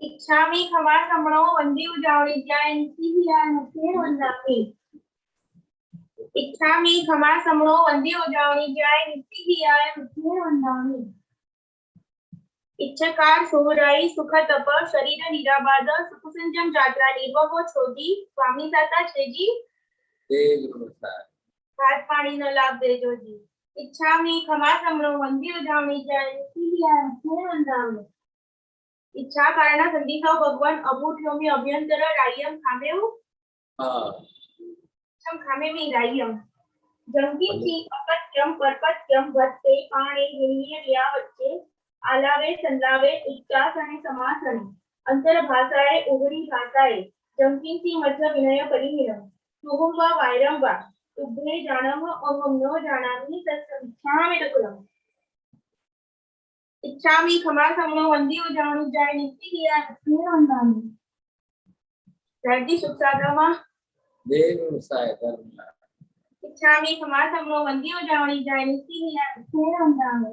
इच्छामि खमा समणो वंदी उजावणी जाय नित्य हिया नथे वंदामी। इच्छामि खमा समणो वंदी उजावणी जाय नित्य हिया नथे वंदामी। इच्छकार सोहराई सुख तप शरीर निराबाद सुख संजम जात्रा निर्भव छोजी स्वामी साता छेजी हाथ पानी न लाभ देजो जी। इच्छामि खमा समणो वंदी उजावणी जाय नित्य हिया नथे वंदामी। इच्छा कारण संधीसौ भगवान अभूठ्योमी अभ्यंतर रायम खामेव खामेवी रायम जंगीची अपत्यम परपत्यम वत्ते पाणे विनिय रिया वच्चे आलावे संलावे उच्चास आणि समासने अंतर भाषाए उघडी भाषाए जंगीची मध्य विनय परिहिरम तुहुम वा वायरम वा तुभ्रे जानम अहम न जानामि तत्समिच्छामि रकुलम। इच्छामि खमा समणो वंदी उजावणी जाय नित्य हिया नथे वंदामी। धरती सुख सागरमा देव साय धर्म। इच्छामि खमा समणो वंदी उजावणी जाय नित्य हिया नथे वंदामी।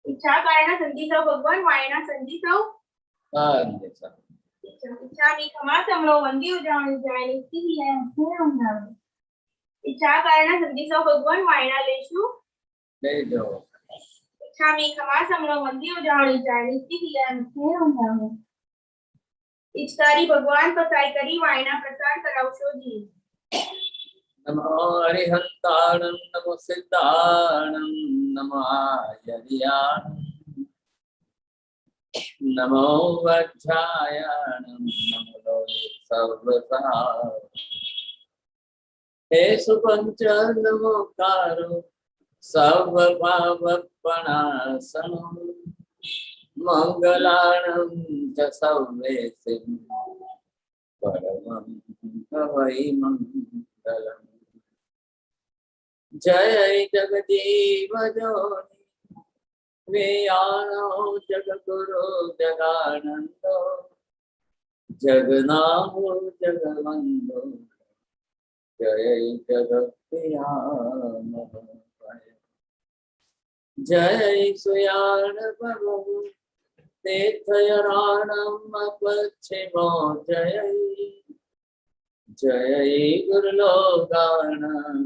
इच्छा कारण संधीसौ भगवान वायना संधीसौ इच्छामि खमा समणो वंदी उजावणी जाय नित्य हिया नथे वंदामी। इच्छा कारण संधीसौ भगवान वायना लेशु लेजो। इच्छामि खमा समणो वंदी उजावणी जाय नित्य हिया नथे वंदामी। इच्छकारी भगवान पसाई करी वायना प्रसार करावशो जी। नमो हरिहंताणं नमो सिद्धाणं नमो आयर्याणं नमो वज्रायणं नमो लोके सर्वसार। हे सुपंच नमोकारो सर्वभावपणासनो मंगलाणं च सर्वेसिं परमं भवै मंगलम्। जय जगदीव जोनि वेयाणो जगद्गुरो जगानंदो जगन्नाथो जगवंदो जय जगत्प्रियामः। जय सुयाण प्रभु तीर्थयानम् अपच्छिमो जय जय गुरुलोकानां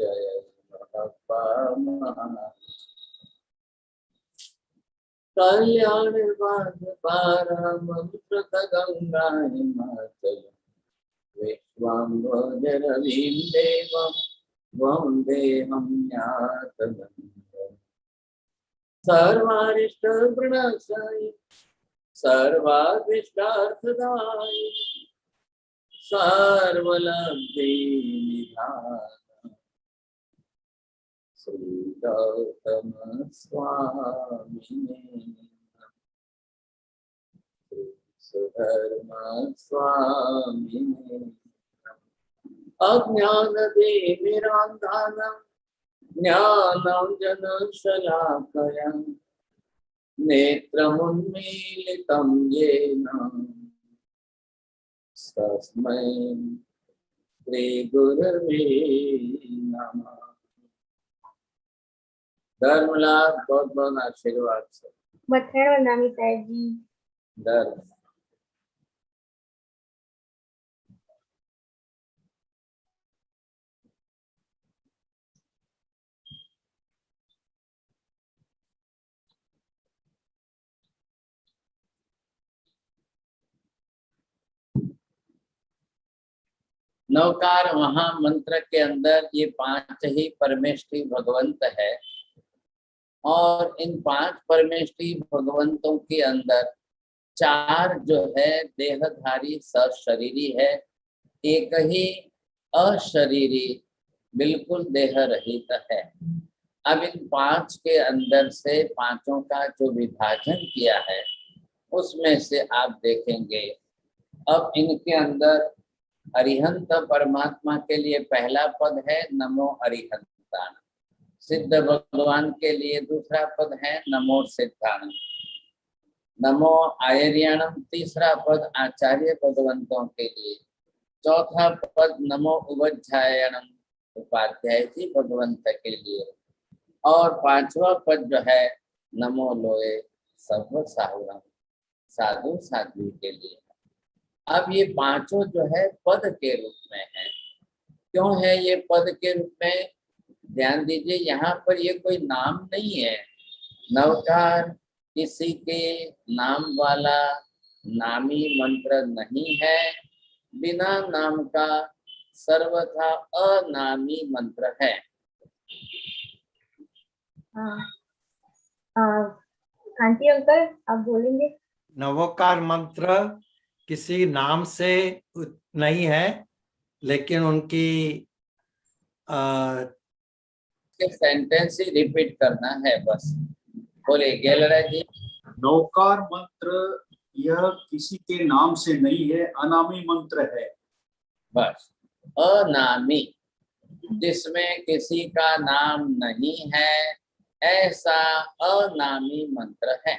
जय महात्मा कल्याण मंत्र गंगा हिमाचल विश्वाम्भोजरवीं देवं वन्देऽहं ज्ञातवन्तम्। सर्वारिष्टप्रणशाय सर्वाभीष्टार्थदाय सर्वलब्धिनिधान श्री गौतम स्वामिने श्री सुधर्म स्वामिने अज्ञानतिमिरान्धनं ज्ञानाञ्जनशलाकया नेत्रमुन्मीलितं येन तस्मै श्री गुरवे नमः। धर्मलाभ बहुत बहुत आशीर्वाद से मथेर वंदामी साहेब जी। धर्म नवकार महामंत्र के अंदर ये 5 ही परमेष्ठी भगवंत है और इन 5 परमेष्ठी भगवंतों के अंदर 4 जो है देहधारी सशरीरी है, एक ही अशरीरी बिल्कुल देह रहित है। अब इन 5 के अंदर से 5 का जो विभाजन किया है उसमें से आप देखेंगे अब इनके अंदर अरिहंत परमात्मा के लिए पहला पद है नमो अरिहंताण, सिद्ध भगवान के लिए दूसरा पद है नमो सिद्धाण, नमो आयर्याणम तीसरा पद आचार्य भगवंतों के लिए, चौथा पद नमो उवज्जायणम उपाध्याय जी भगवंत के लिए और 5वां पद जो है नमो लोए सर्व साहुरम साधु साध्वी के लिए। अब ये पांचों जो है पद के रूप में है। क्यों है ये पद के रूप में? ध्यान दीजिए, यहाँ पर ये कोई नाम नहीं है। नवकार किसी के नाम वाला नामी मंत्र नहीं है। बिना नाम का सर्वथा अनामी मंत्र है। कांति अंकल आप बोलेंगे? नवोकार मंत्र किसी नाम से नहीं है, लेकिन उनकी सेंटेंस ही रिपीट करना है बस। बोले गेलरा जी। नवकार मंत्र यह किसी के नाम से नहीं है, अनामी मंत्र है। बस अनामी, जिसमें किसी का नाम नहीं है, ऐसा अनामी मंत्र है।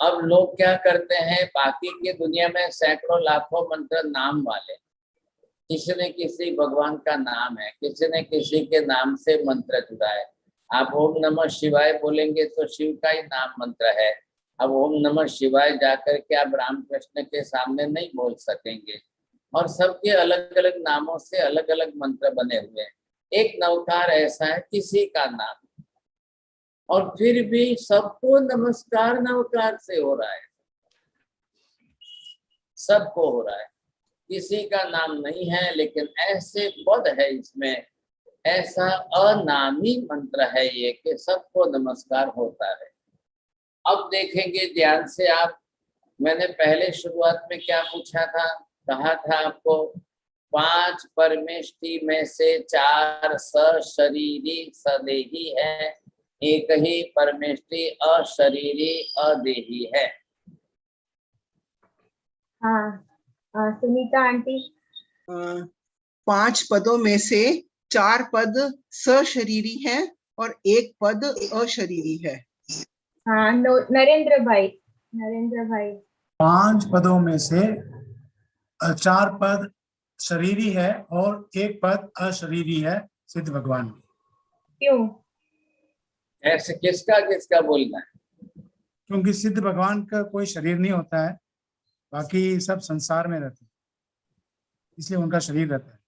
अब लोग क्या करते हैं, बाकी की दुनिया में सैकड़ों लाखों मंत्र नाम वाले, किसी न किसी भगवान का नाम है, किसी न किसी के नाम से मंत्र जुड़ा है। आप ओम नमः शिवाय बोलेंगे तो शिव का ही नाम मंत्र है। अब ओम नमः शिवाय जाकर के आप रामकृष्ण के सामने नहीं बोल सकेंगे। और सबके अलग अलग नामों से अलग अलग मंत्र बने हुए हैं। एक नवकार ऐसा है किसी का नाम, और फिर भी सबको नमस्कार नवकार से हो रहा है, सबको हो रहा है। किसी का नाम नहीं है, लेकिन ऐसे पद है इसमें, ऐसा अनामी मंत्र है ये कि सबको नमस्कार होता है। अब देखेंगे ध्यान से आप, मैंने पहले शुरुआत में क्या पूछा था, कहा था आपको 5 परमेष्टि में से 4 सशरीरी सदेही है, एक ही परमेष्टि अशरीरी अदेही है। हाँ, सुनीता आंटी। 5 पदों में से 4 पद सशरीरी हैं और 1 पद अशरीरी है। हाँ, नरेंद्र भाई। 5 पदों में से 4 पद शरीरी है और 1 पद अशरीरी है सिद्ध भगवान। क्यों? ऐसे किसका बोलना है? क्योंकि सिद्ध भगवान का कोई शरीर नहीं होता है, बाकी सब संसार में रहते हैं, इसलिए उनका शरीर रहता है।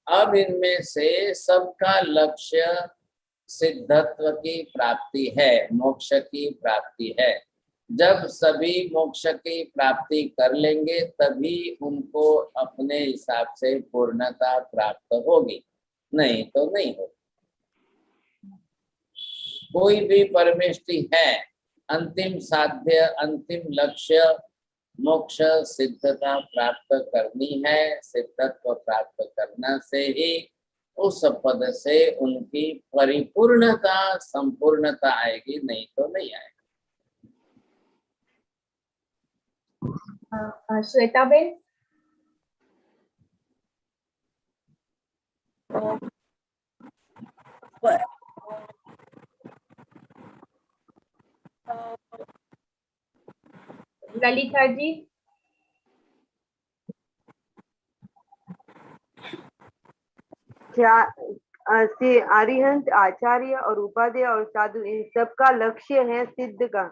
अब इनमें से सबका लक्ष्य सिद्धत्व की प्राप्ति है, मोक्ष की प्राप्ति है। जब सभी मोक्ष की प्राप्ति कर लेंगे तभी उनको अपने हिसाब से पूर्णता प्राप्त होगी, नहीं तो नहीं होगी। कोई भी परमेष्टि है, अंतिम साध्य अंतिम लक्ष्य मोक्ष सिद्धता प्राप्त करनी है। सिद्धत्व प्राप्त करना से ही उस पद से उनकी परिपूर्णता संपूर्णता आएगी, नहीं तो नहीं आएगी। श्वेता बेन। ललिता जी। अरिहंत आचार्य और उपाध्याय और साधु, इन सब का लक्ष्य है सिद्ध का,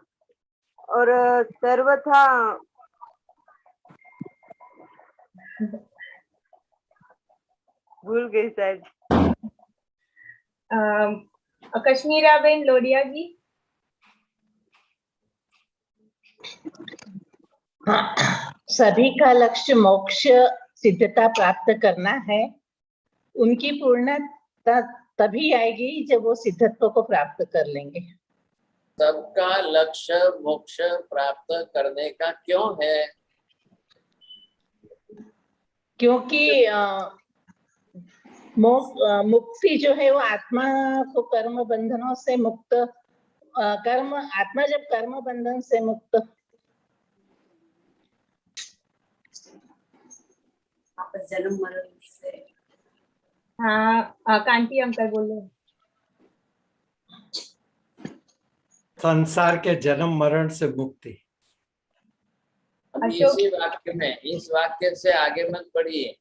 और सर्वथा भूल गई शायद। कश्मीरा बेन लोडिया जी। सभी का लक्ष्य मोक्ष सिद्धता प्राप्त करना है। उनकी पूर्णता तभी आएगी जब वो सिद्धत्व को प्राप्त कर लेंगे। सबका लक्ष्य मोक्ष प्राप्त करने का क्यों है? क्योंकि मुक्ति जो है वो आत्मा को कर्म बंधनों से मुक्त, आत्मा जब कर्म बंधन से मुक्त, जन्म मरण से। हाँ, कांति अंकल बोले। संसार के जन्म मरण से मुक्ति। इसी वाक्य में, इस वाक्य से आगे मत पढ़िए,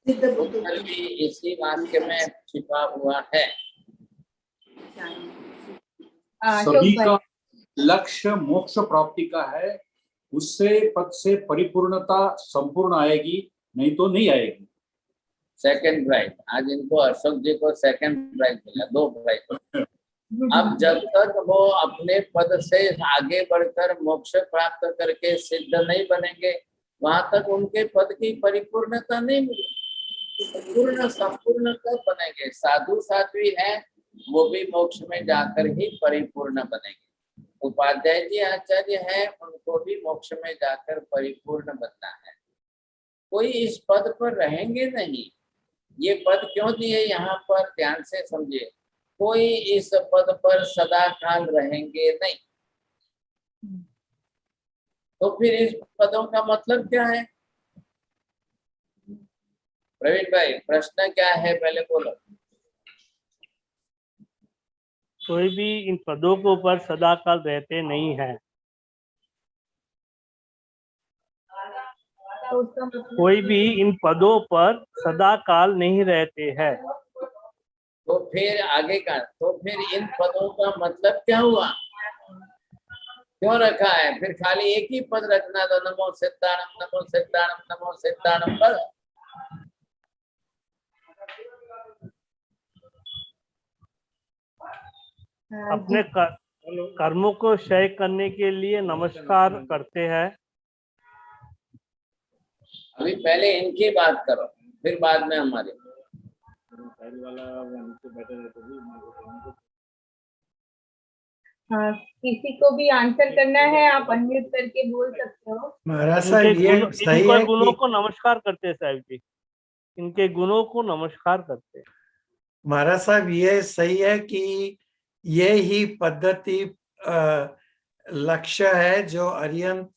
उत्तर भी इसी वाक्य में छिपा हुआ है। सभी का लक्ष्य मोक्ष प्राप्ति का है, उससे पद से परिपूर्णता संपूर्ण आएगी, नहीं तो नहीं आएगी। सेकंड प्राइज, आज इनको अशोक जी को सेकंड प्राइज मिला, 2 प्राइज। अब जब तक वो अपने पद से आगे बढ़कर मोक्ष प्राप्त करके सिद्ध नहीं बनेंगे, वहां तक उनके पद की परिपूर्णता नहीं मिलेगी। पूर्ण संपूर्ण कब बनेंगे? साधु साध्वी है वो भी मोक्ष में जाकर ही परिपूर्ण बनेंगे। उपाध्याय जी आचार्य हैं, उनको भी मोक्ष में जाकर परिपूर्ण बनना है। कोई इस पद पर रहेंगे नहीं। ये पद क्यों दिए यहाँ पर, ध्यान से समझिए। कोई इस पद पर सदा काल रहेंगे नहीं, तो फिर इस पदों का मतलब क्या है? प्रवीण भाई, प्रश्न क्या है पहले बोलो। कोई भी इन पदों के ऊपर सदा काल रहते नहीं है। तो उसका मतलब कोई भी इन पदों पर सदा काल नहीं रहते हैं। तो फिर आगे का, तो फिर इन पदों का मतलब क्या हुआ? क्यों रखा है? फिर खाली एक ही पद रखना तो नमो सिद्धाणम नमो सिद्धाणम नमो सिद्धाणम पर। अपने कर्मों को क्षय करने के लिए नमस्कार करते हैं। अभी पहले इनकी बात करो, फिर बाद में हमारी। हाँ, किसी को भी आंसर करना है आप अनम्यूट करके बोल सकते हो। महाराज साहब ये सही इनके है गुणों कि को नमस्कार करते हैं साहिब जी, इनके गुणों को नमस्कार करते हैं। महाराज साहब ये सही है कि ये ही पद्धति लक्ष्य है जो अरिहंत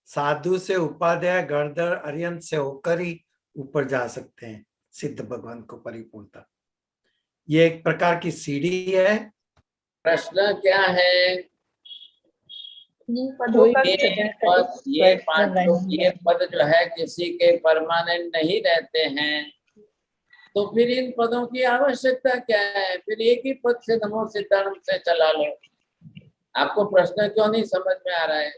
साधु से उपाध्याय गणधर अरिहंत से होकर ही ऊपर जा सकते हैं सिद्ध भगवान को परिपूर्णता। ये एक प्रकार की सीढ़ी है। प्रश्न क्या है? इन पदों का ये पद जो है किसी के परमानेंट नहीं रहते हैं, तो फिर इन पदों की आवश्यकता क्या है? फिर एक ही पद से नमो सिद्धाणम से चला लो। आपको प्रश्न क्यों नहीं समझ में आ रहा है?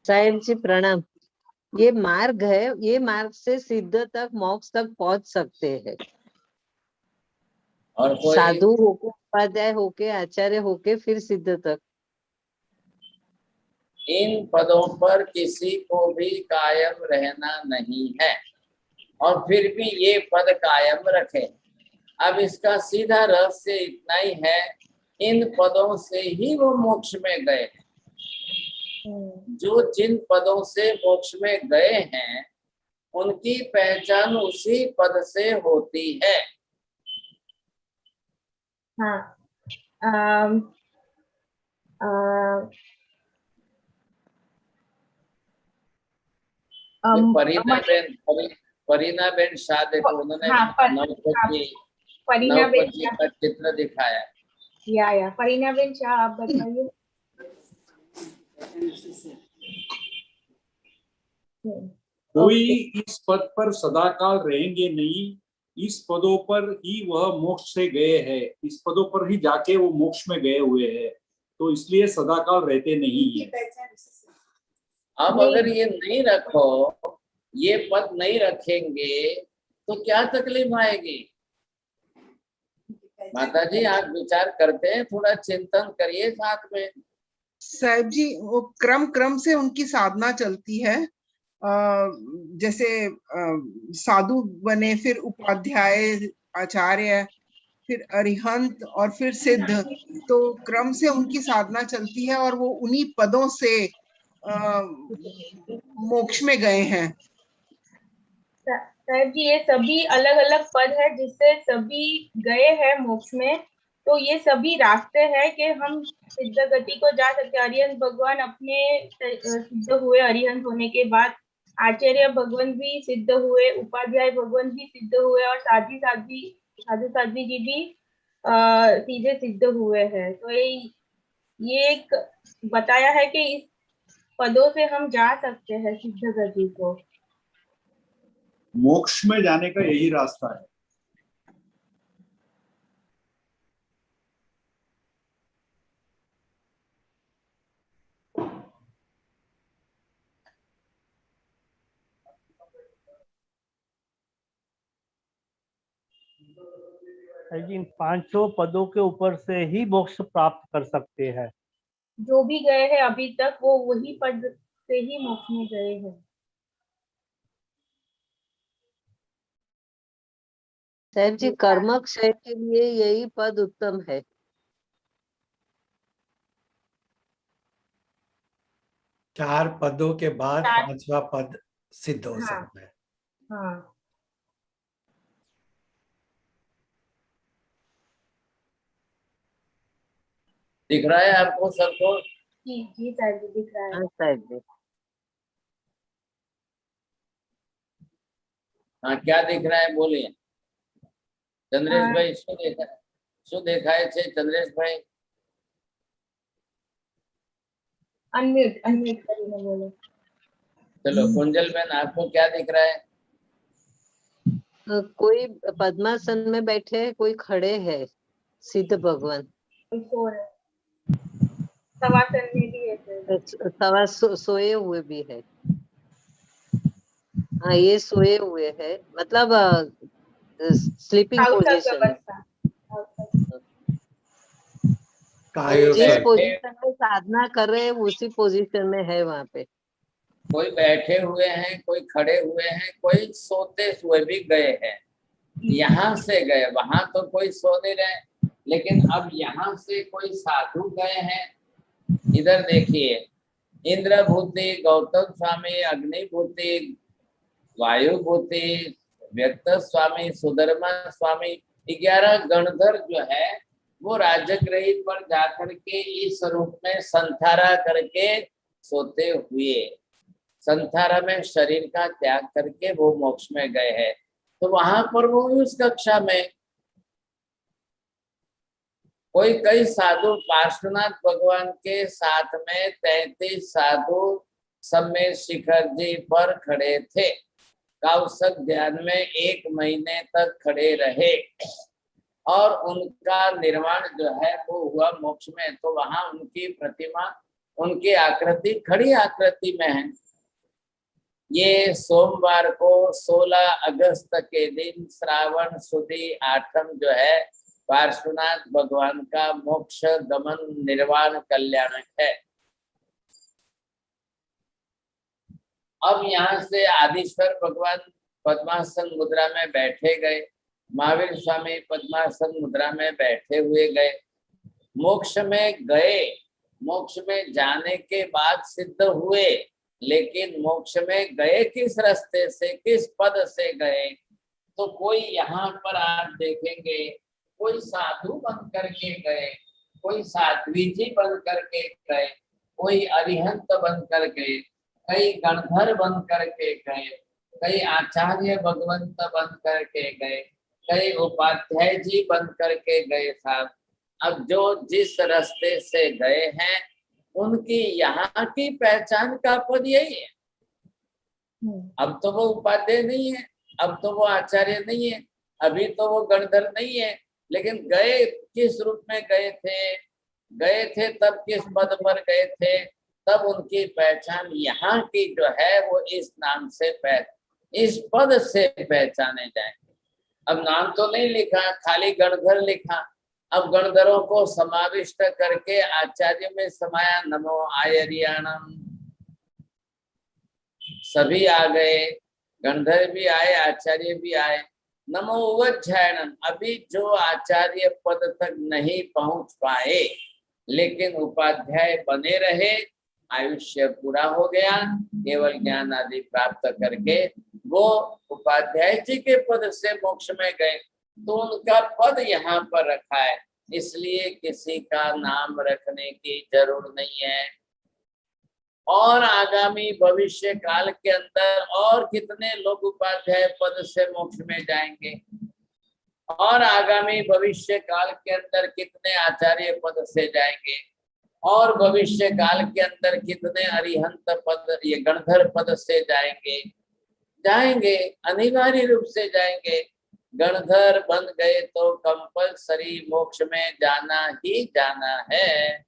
साहिब जी प्रणाम। ये मार्ग है, ये मार्ग से सिद्ध तक मोक्ष तक पहुंच सकते हैं। और कोई साधु होके उपाध्याय होके आचार्य होके फिर सिद्ध तक। इन पदों पर किसी को भी कायम रहना नहीं है, और फिर भी ये पद कायम रखे। अब इसका सीधा रहस्य इतना ही है, इन पदों से ही वो मोक्ष में गए। जो जिन पदों से मोक्ष में गए हैं उनकी पहचान उसी पद से होती है। हाँ, परीना बेन शाह देखो, उन्होंने परीना बेन नौपति का चित्र दिखाया। या परीना बेन शाह, आप बताइए। कोई इस पद पर सदाकाल रहेंगे नहीं, इस पदों पर ही वह मोक्ष से गए हैं, इस पदों पर ही जाके वो मोक्ष में गए हुए हैं, तो इसलिए सदाकाल रहते नहीं है। अब अगर ये नहीं रखो, ये पद नहीं रखेंगे तो क्या तकलीफ आएगी? माता जी आप विचार करते हैं, थोड़ा चिंतन करिए साथ में। साहिब जी वो क्रम क्रम से उनकी साधना चलती है। जैसे साधु बने, फिर उपाध्याय आचार्य, फिर अरिहंत और फिर सिद्ध, तो क्रम से उनकी साधना चलती है और वो उन्हीं पदों से मोक्ष में गए हैं। साहब जी ये सभी अलग अलग पद है जिससे सभी गए हैं मोक्ष में, तो ये सभी रास्ते हैं कि हम सिद्ध गति को जा सकते हैं। अरिहंत भगवान अपने सिद्ध हुए, अरिहंत होने के बाद आचार्य भगवान भी सिद्ध हुए, उपाध्याय भगवान भी सिद्ध हुए, और साधु साध्वी जी भी सीधे सिद्ध हुए हैं। तो ये एक बताया है कि इस पदों से हम जा सकते हैं सिद्ध गति को। मोक्ष में जाने का यही रास्ता है। जी इन पांचों पदों के ऊपर से ही मोक्ष प्राप्त कर सकते हैं। जो भी गए हैं अभी तक वो वही पद से ही मोक्ष में गए हैं। साहब जी, कर्म क्षय के लिए यही पद उत्तम है। चार पदों के बाद चार- पांचवा पद सिद्ध हो हाँ। सकता है। हाँ, दिख रहा है आपको सबको? जी सर जी दिख रहा है। हाँ साहब जी। हाँ, क्या दिख रहा है बोलिए। चंद्रेश हाँ। भाई શું દેખાય છે ચંદ્રેશ ભાઈ? अनम्यूट કરીને बोलो। चलो कुंजल बहन, आपको क्या दिख रहा है? कोई पद्मासन में बैठे है, कोई खड़े है, सिद्ध भगवान। कोई सो रहा है, शवासन में भी है सर। सोए हुए भी है। हाँ, ये सोए हुए है, मतलब स्लीपिंग पोजीशन है। जिस पोजीशन में साधना कर रहे हैं उसी पोजीशन में है वहाँ पे। कोई बैठे हुए हैं, कोई खड़े हुए हैं, कोई सोते हुए भी गए हैं। यहाँ से गए, वहां तो कोई सो नहीं रहे, लेकिन अब यहाँ से कोई साधु गए हैं। इधर देखिए, इंद्रभूति, गौतम स्वामी, अग्निभूति, वायुभूति, व्यक्त स्वामी, सुधर्मा स्वामी, 11 गणधर जो है वो राजगृह पर जाकर के इस रूप में संथारा करके सोते हुए, संथारा में शरीर का त्याग करके वो मोक्ष में गए हैं। तो वहां पर वो उस कक्षा में कोई कई साधु पार्श्वनाथ भगवान के साथ में 33 साधु सम्मेद शिखर जी पर खड़े थे। काउसक ध्यान में 1 महीने तक खड़े रहे और उनका निर्माण जो है वो हुआ मोक्ष में। तो वहां उनकी प्रतिमा, उनकी आकृति खड़ी आकृति में है। ये सोमवार को 16 अगस्त के दिन श्रावण सुदी 8 जो है पार्श्वनाथ भगवान का मोक्ष गमन निर्वाण कल्याणक है। अब यहाँ से आदिश्वर भगवान पद्मासन मुद्रा में बैठे गए, महावीर स्वामी पद्मासन मुद्रा में बैठे हुए गए, मोक्ष में गए। मोक्ष में जाने के बाद सिद्ध हुए, लेकिन मोक्ष में गए किस रास्ते से, किस पद से गए? तो कोई यहाँ पर आप देखेंगे, कोई साधु बन करके गए, कोई साध्वी जी बन करके गए, कोई अरिहंत बन कर गए, कई गणधर बन करके गए, कई आचार्य भगवंत बन करके गए, कई उपाध्याय जी बन करके गए साहब। अब जो जिस रास्ते से गए हैं उनकी यहाँ की पहचान का पद यही है। अब तो वो उपाध्याय नहीं है, अब तो वो आचार्य नहीं है, अभी तो वो गणधर नहीं है, लेकिन गए किस रूप में गए थे तब किस पद पर गए थे, तब उनकी पहचान यहाँ की जो है वो इस नाम से इस पद से पहचाने जाएंगे। अब नाम तो नहीं लिखा, खाली गणधर लिखा। अब गणधरों को समाविष्ट करके आचार्य में समाया। नमो आयरियाणम, सभी आ गए, गणधर भी आए, आचार्य भी आए। नमो उवज्जायणम, अभी जो आचार्य पद तक नहीं पहुंच पाए लेकिन उपाध्याय बने रहे, आयुष्य पूरा हो गया, केवल ज्ञान आदि प्राप्त करके वो उपाध्याय जी के पद से मोक्ष में गए, तो उनका पद यहाँ पर रखा है। इसलिए किसी का नाम रखने की जरूरत नहीं है। और आगामी भविष्य काल के अंदर और कितने लोग उपाध्याय पद से मोक्ष में जाएंगे, और आगामी भविष्य काल के अंदर कितने आचार्य पद से जाएंगे, और भविष्य काल के अंदर कितने अरिहंत पद, ये गणधर पद से जाएंगे, अनिवार्य रूप से जाएंगे। गणधर बन गए तो कंपलसरी मोक्ष में जाना ही जाना है।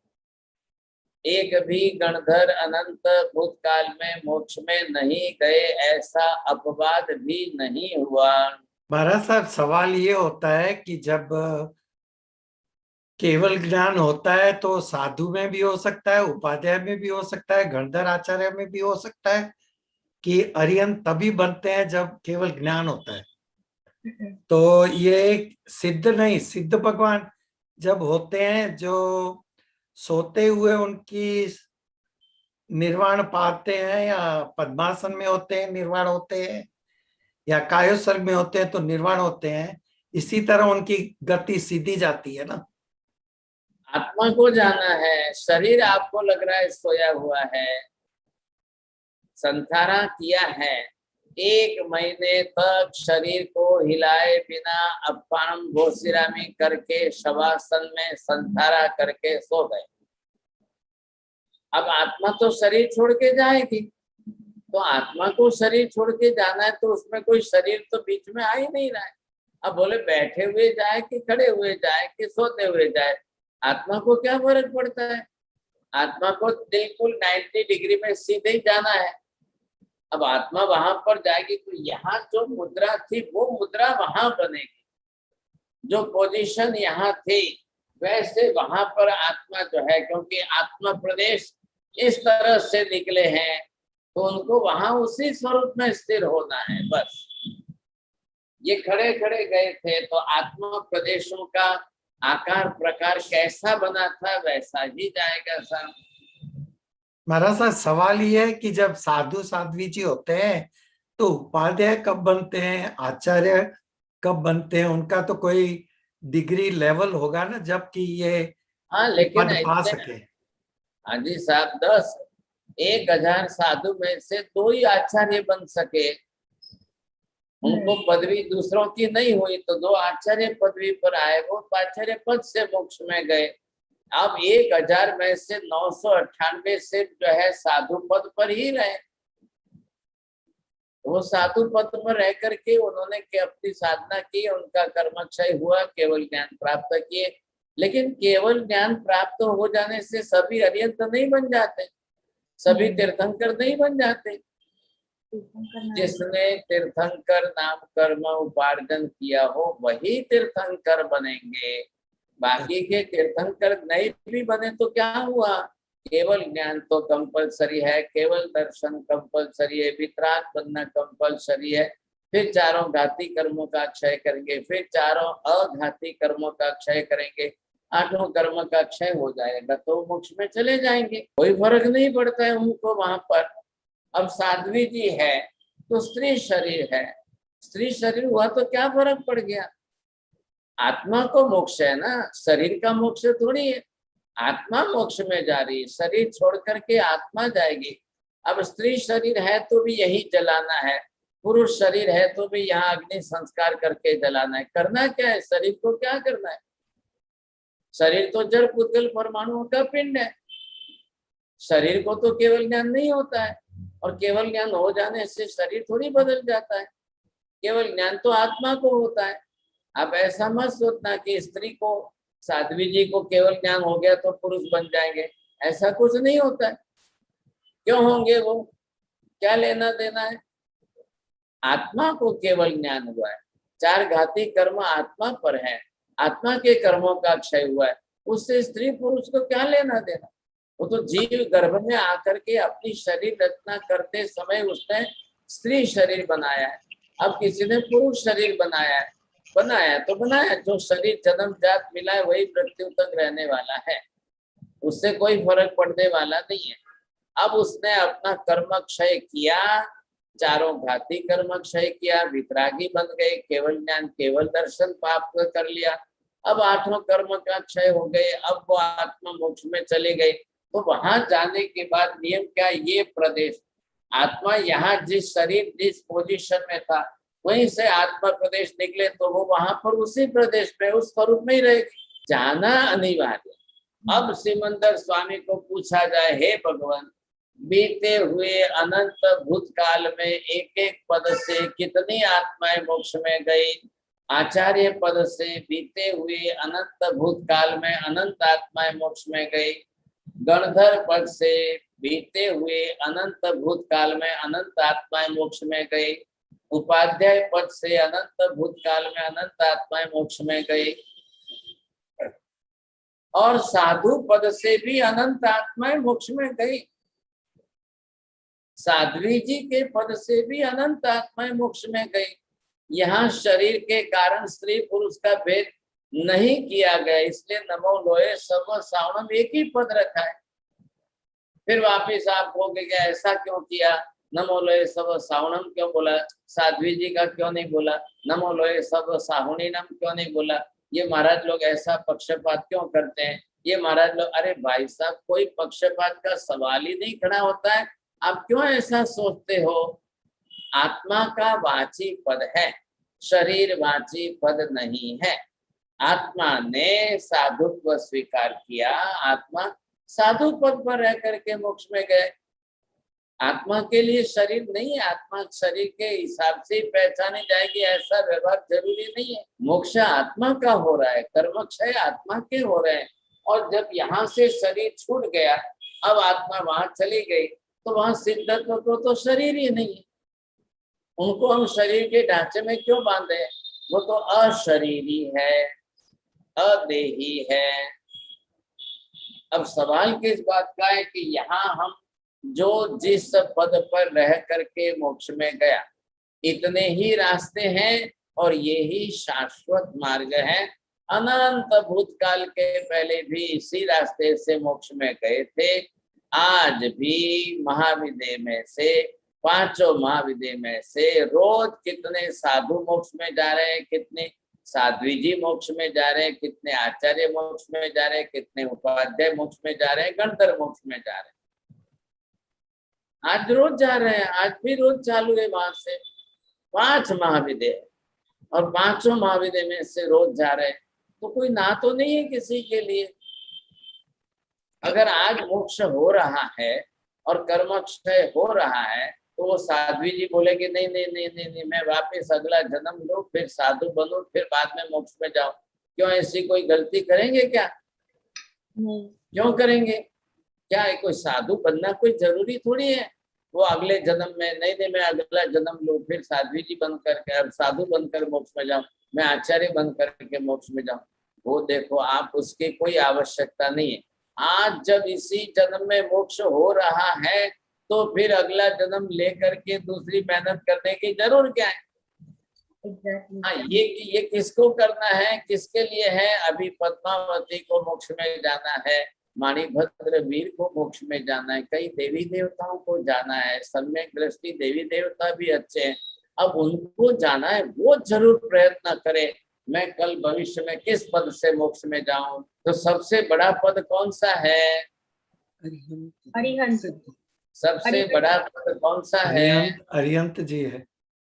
एक भी गणधर अनंत भूतकाल में मोक्ष में नहीं गए ऐसा अपवाद भी नहीं हुआ। महाराज साहब, सवाल ये होता है कि जब केवल ज्ञान होता है तो साधु में भी हो सकता है, उपाध्याय में भी हो सकता है, गणधर आचार्य में भी हो सकता है, कि अरिहंत तभी बनते हैं जब केवल ज्ञान होता है। तो ये एक सिद्ध नहीं, सिद्ध भगवान जब होते हैं जो सोते हुए उनकी निर्वाण पाते हैं, या पद्मासन में होते हैं निर्वाण होते हैं, या कायोसर्ग में होते हैं तो निर्वाण होते हैं, इसी तरह उनकी गति सीधी जाती है ना। आत्मा को जाना है, शरीर आपको लग रहा है सोया हुआ है, संसारा किया है, 1 महीने तक शरीर को हिलाए बिना अपान घोषिरामी करके शवासन में संसारा करके सो गए। अब आत्मा तो शरीर छोड़ के जाएगी, तो आत्मा को शरीर छोड़ के जाना है तो उसमें कोई शरीर तो बीच में आ ही नहीं रहा है। अब बोले बैठे हुए जाए कि खड़े हुए जाए कि सोते हुए जाए, आत्मा को क्या फर्क पड़ता है? आत्मा को बिल्कुल 90 डिग्री में सीधे ही जाना है। अब आत्मा वहां पर जाएगी तो यहाँ जो मुद्रा थी वो मुद्रा वहां बनेगी, जो पोजीशन यहाँ थी वैसे वहां पर आत्मा जो है, क्योंकि आत्मा प्रदेश इस तरह से निकले हैं तो उनको वहां उसी स्वरूप में स्थिर होना है। बस ये खड़े खड़े गए थे तो आत्मा प्रदेशों का आकार प्रकार कैसा बना था वैसा ही जाएगा सब। महाराज साहब, सवाल ये है कि जब साधु साध्वी जी होते हैं तो उपाध्याय कब बनते हैं, आचार्य कब बनते हैं? उनका तो कोई डिग्री लेवल होगा ना, जबकि ये हाँ लेकिन पद पा सके। हाजी साहब 1000 साधु में से 2 ही आचार्य बन सके, उनको पदवी दूसरों की नहीं हुई तो 2 आचार्य पदवी पर आए, वो आचार्य पद से मोक्ष में गए। अब 1000 में से 998 से जो है साधु पद पर ही रहे, वो साधु पद पर रह करके उन्होंने अपनी साधना की, उनका कर्मक्षय हुआ, केवल ज्ञान प्राप्त किए। लेकिन केवल ज्ञान प्राप्त हो जाने से सभी अरिहंत नहीं बन जाते, सभी तीर्थंकर नहीं बन जाते। जिसने तीर्थंकर नाम कर्म उपार्जन किया हो वही तीर्थंकर बनेंगे, बाकी के तीर्थंकर नहीं भी बने तो क्या हुआ? केवल ज्ञान तो कंपलसरी है, केवल दर्शन कंपलसरी है, वितराग बनना कंपलसरी है, फिर 4 घाती कर्मों का क्षय करेंगे, फिर 4 अघाती कर्मों का क्षय करेंगे, 8वां कर्म का क्षय हो जाएगा तो मोक्ष में चले जाएंगे, कोई फर्क नहीं पड़ता है उनको वहां पर। अब साध्वी जी है तो स्त्री शरीर है, स्त्री शरीर हुआ तो क्या फर्क पड़ गया? आत्मा को मोक्ष है ना, शरीर का मोक्ष थोड़ी है। आत्मा मोक्ष में जा रही है, शरीर छोड़ करके आत्मा जाएगी। अब स्त्री शरीर है तो भी यही जलाना है, पुरुष शरीर है तो भी यहाँ अग्नि संस्कार करके जलाना है। करना क्या है? शरीर को क्या करना है? शरीर तो जड़ पुद्गल परमाणुओं का पिंड है, शरीर को तो केवल ज्ञान नहीं होता है, और केवल ज्ञान हो जाने से शरीर थोड़ी बदल जाता है, केवल ज्ञान तो आत्मा को होता है। आप ऐसा मत सोचना कि स्त्री को, साध्वी जी को केवल ज्ञान हो गया तो पुरुष बन जाएंगे, ऐसा कुछ नहीं होता है। क्यों होंगे वो? क्या लेना देना है? आत्मा को केवल ज्ञान हुआ है, 4 घाती कर्म आत्मा पर है, आत्मा के कर्मों का क्षय हुआ है, उससे स्त्री पुरुष को क्या लेना देना? वो तो जीव गर्भ में आकर के अपनी शरीर रचना करते समय उसने स्त्री शरीर बनाया है, अब किसी ने पुरुष शरीर बनाया है, बनाया तो बनाया, जो शरीर जन्मजात मिला है वही मृत्यु तक रहने वाला है, उससे कोई फर्क पड़ने वाला नहीं है। अब उसने अपना कर्म क्षय किया, 4 घाती कर्म क्षय किया, वितरागी बन गए, केवल ज्ञान केवल दर्शन प्राप्त कर लिया। अब 8वां कर्म का क्षय हो गए, अब वो आत्मा मोक्ष में चले गए। तो वहां जाने के बाद नियम क्या? ये प्रदेश आत्मा यहाँ जिस शरीर जिस पोजीशन में था वहीं से आत्मा प्रदेश निकले तो वो वहां पर उसी प्रदेश में उस स्वरूप में ही रहेगी, जाना अनिवार्य। अब सिमंदर स्वामी को पूछा जाए, हे भगवान, बीते हुए अनंत भूतकाल में एक एक पद से कितनी आत्माएं मोक्ष में गई? आचार्य पद से बीते हुए अनंत भूतकाल में अनंत आत्माएं मोक्ष में गई, गणधर पद से बीते हुए अनंत भूतकाल में अनंत आत्माएं मोक्ष में गई, उपाध्याय पद से अनंत भूतकाल में अनंत आत्माएं मोक्ष में गई, और साधु पद से भी अनंत आत्माएं मोक्ष में गई। साध्वी जी के पद से भी अनंत आत्माएं मोक्ष में गई। यहाँ शरीर के कारण स्त्री पुरुष का भेद नहीं किया गया, इसलिए नमो लोहे सर्व सावणम एक ही पद रखा है। फिर वापिस आप कहोगे कि ऐसा क्यों किया, नमो लोहे सर्व सावणम क्यों बोला, साध्वी जी का क्यों नहीं बोला, नमो लोहे सर्व साहुणीनम क्यों नहीं बोला, ये महाराज लोग ऐसा पक्षपात क्यों करते हैं, ये महाराज लोग। अरे भाई साहब, कोई पक्षपात का सवाल ही नहीं खड़ा होता है, आप क्यों ऐसा सोचते हो। आत्मा का वाची पद है, शरीर वाची पद नहीं है। आत्मा ने साधुत्व स्वीकार किया, आत्मा साधु पद पर रह करके मोक्ष में गए। आत्मा के लिए शरीर नहीं है, आत्मा शरीर के हिसाब से पहचानी जाएगी ऐसा व्यवहार जरूरी नहीं है। मोक्ष आत्मा का हो रहा है, कर्मक्षय आत्मा के हो रहे हैं। और जब यहाँ से शरीर छूट गया, अब आत्मा वहां चली गई, तो वहां सिद्धत्व तो शरीर ही नहीं है। उनको हम शरीर के ढांचे में क्यों बांधे, वो तो अशरीरी है, अदेही है। अब सवाल किस बात का है कि यहाँ हम जो जिस पद पर रह करके मोक्ष में गया, इतने ही रास्ते हैं और ये ही शाश्वत मार्ग है। अनंत भूतकाल के पहले भी इसी रास्ते से मोक्ष में गए थे। आज भी महाविद्य में से, पांचों महाविद्य में से रोज कितने साधु मोक्ष में जा रहे हैं, कितने साध्वी जी मोक्ष में जा रहे हैं, कितने आचार्य मोक्ष में जा रहे हैं, कितने उपाध्याय मोक्ष में जा रहे हैं, गणधर मोक्ष में जा रहे हैं। आज रोज जा रहे हैं, आज भी रोज चालू है। वहां से 5 महाविद्य और 5 महाविद्य में से रोज जा रहे हैं, तो कोई ना तो नहीं है किसी के लिए। अगर आज मोक्ष हो रहा है और कर्मक्षय हो रहा है, तो वो साध्वी जी बोलेगी नहीं नहीं नहीं नहीं नहीं, मैं वापस अगला जन्म लूं, फिर साधु बनूं, फिर बाद में मोक्ष में जाऊं। क्यों ऐसी कोई गलती करेंगे क्या? क्यों करेंगे? क्या है, कोई साधु बनना कोई जरूरी थोड़ी है। वो अगले जन्म में नहीं नहीं, मैं अगला जन्म लूं, फिर साध्वी जी बन करके, अब साधु बनकर मोक्ष में जाऊं, मैं आचार्य बन करके मोक्ष में जाऊं। वो देखो, आप उसकी कोई आवश्यकता नहीं है। आज जब इसी जन्म में मोक्ष हो रहा है, तो फिर अगला जन्म लेकर के दूसरी मेहनत करने की जरूर क्या है? हाँ, ये किसको करना है, किसके लिए है? अभी पद्मावती को मोक्ष में जाना है, माणिभद्र वीर को मोक्ष में जाना है, कई देवी देवताओं को जाना है, सम्यक दृष्टि देवी देवता भी अच्छे हैं, अब उनको जाना है, वो जरूर प्रयत्न करे मैं कल भविष्य में किस पद से मोक्ष में जाऊं। तो सबसे बड़ा पद कौन सा है? अरिहंत। सबसे बड़ा पद कौन सा है? अरिहंत जी है।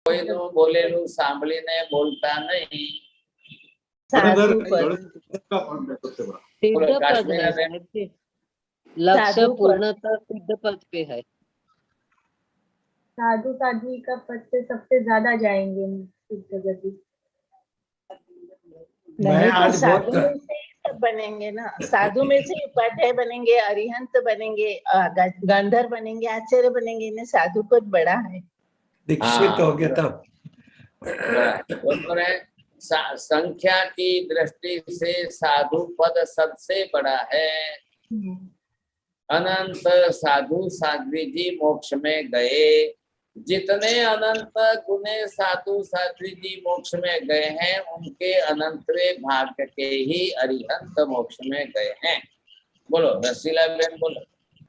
कोई नो बोले लू सांभली ने बोलता नहीं। लक्ष्य पूर्णतः सिद्ध पद पे है। साधु साध्वी का पद से सबसे ज्यादा जाएंगे सिद्ध गति। मैं आज साधु में से सब बनेंगे ना, साधु में से उपाध्याय बनेंगे, अरिहंत बनेंगे, गंधर्व बनेंगे, आचार्य बनेंगे, इन्हें साधु पद बड़ा है। दीक्षित हो गया तब। संख्या की दृष्टि से साधु पद सबसे बड़ा है। अनंत साधु साध्वी जी मोक्ष में गए, जितने अनंत गुने साधु साध्वी जी मोक्ष में गए हैं, उनके अनंतवें भाग के ही अरिहंत मोक्ष में गए हैं। बोलो रसीला बहन, बोलो।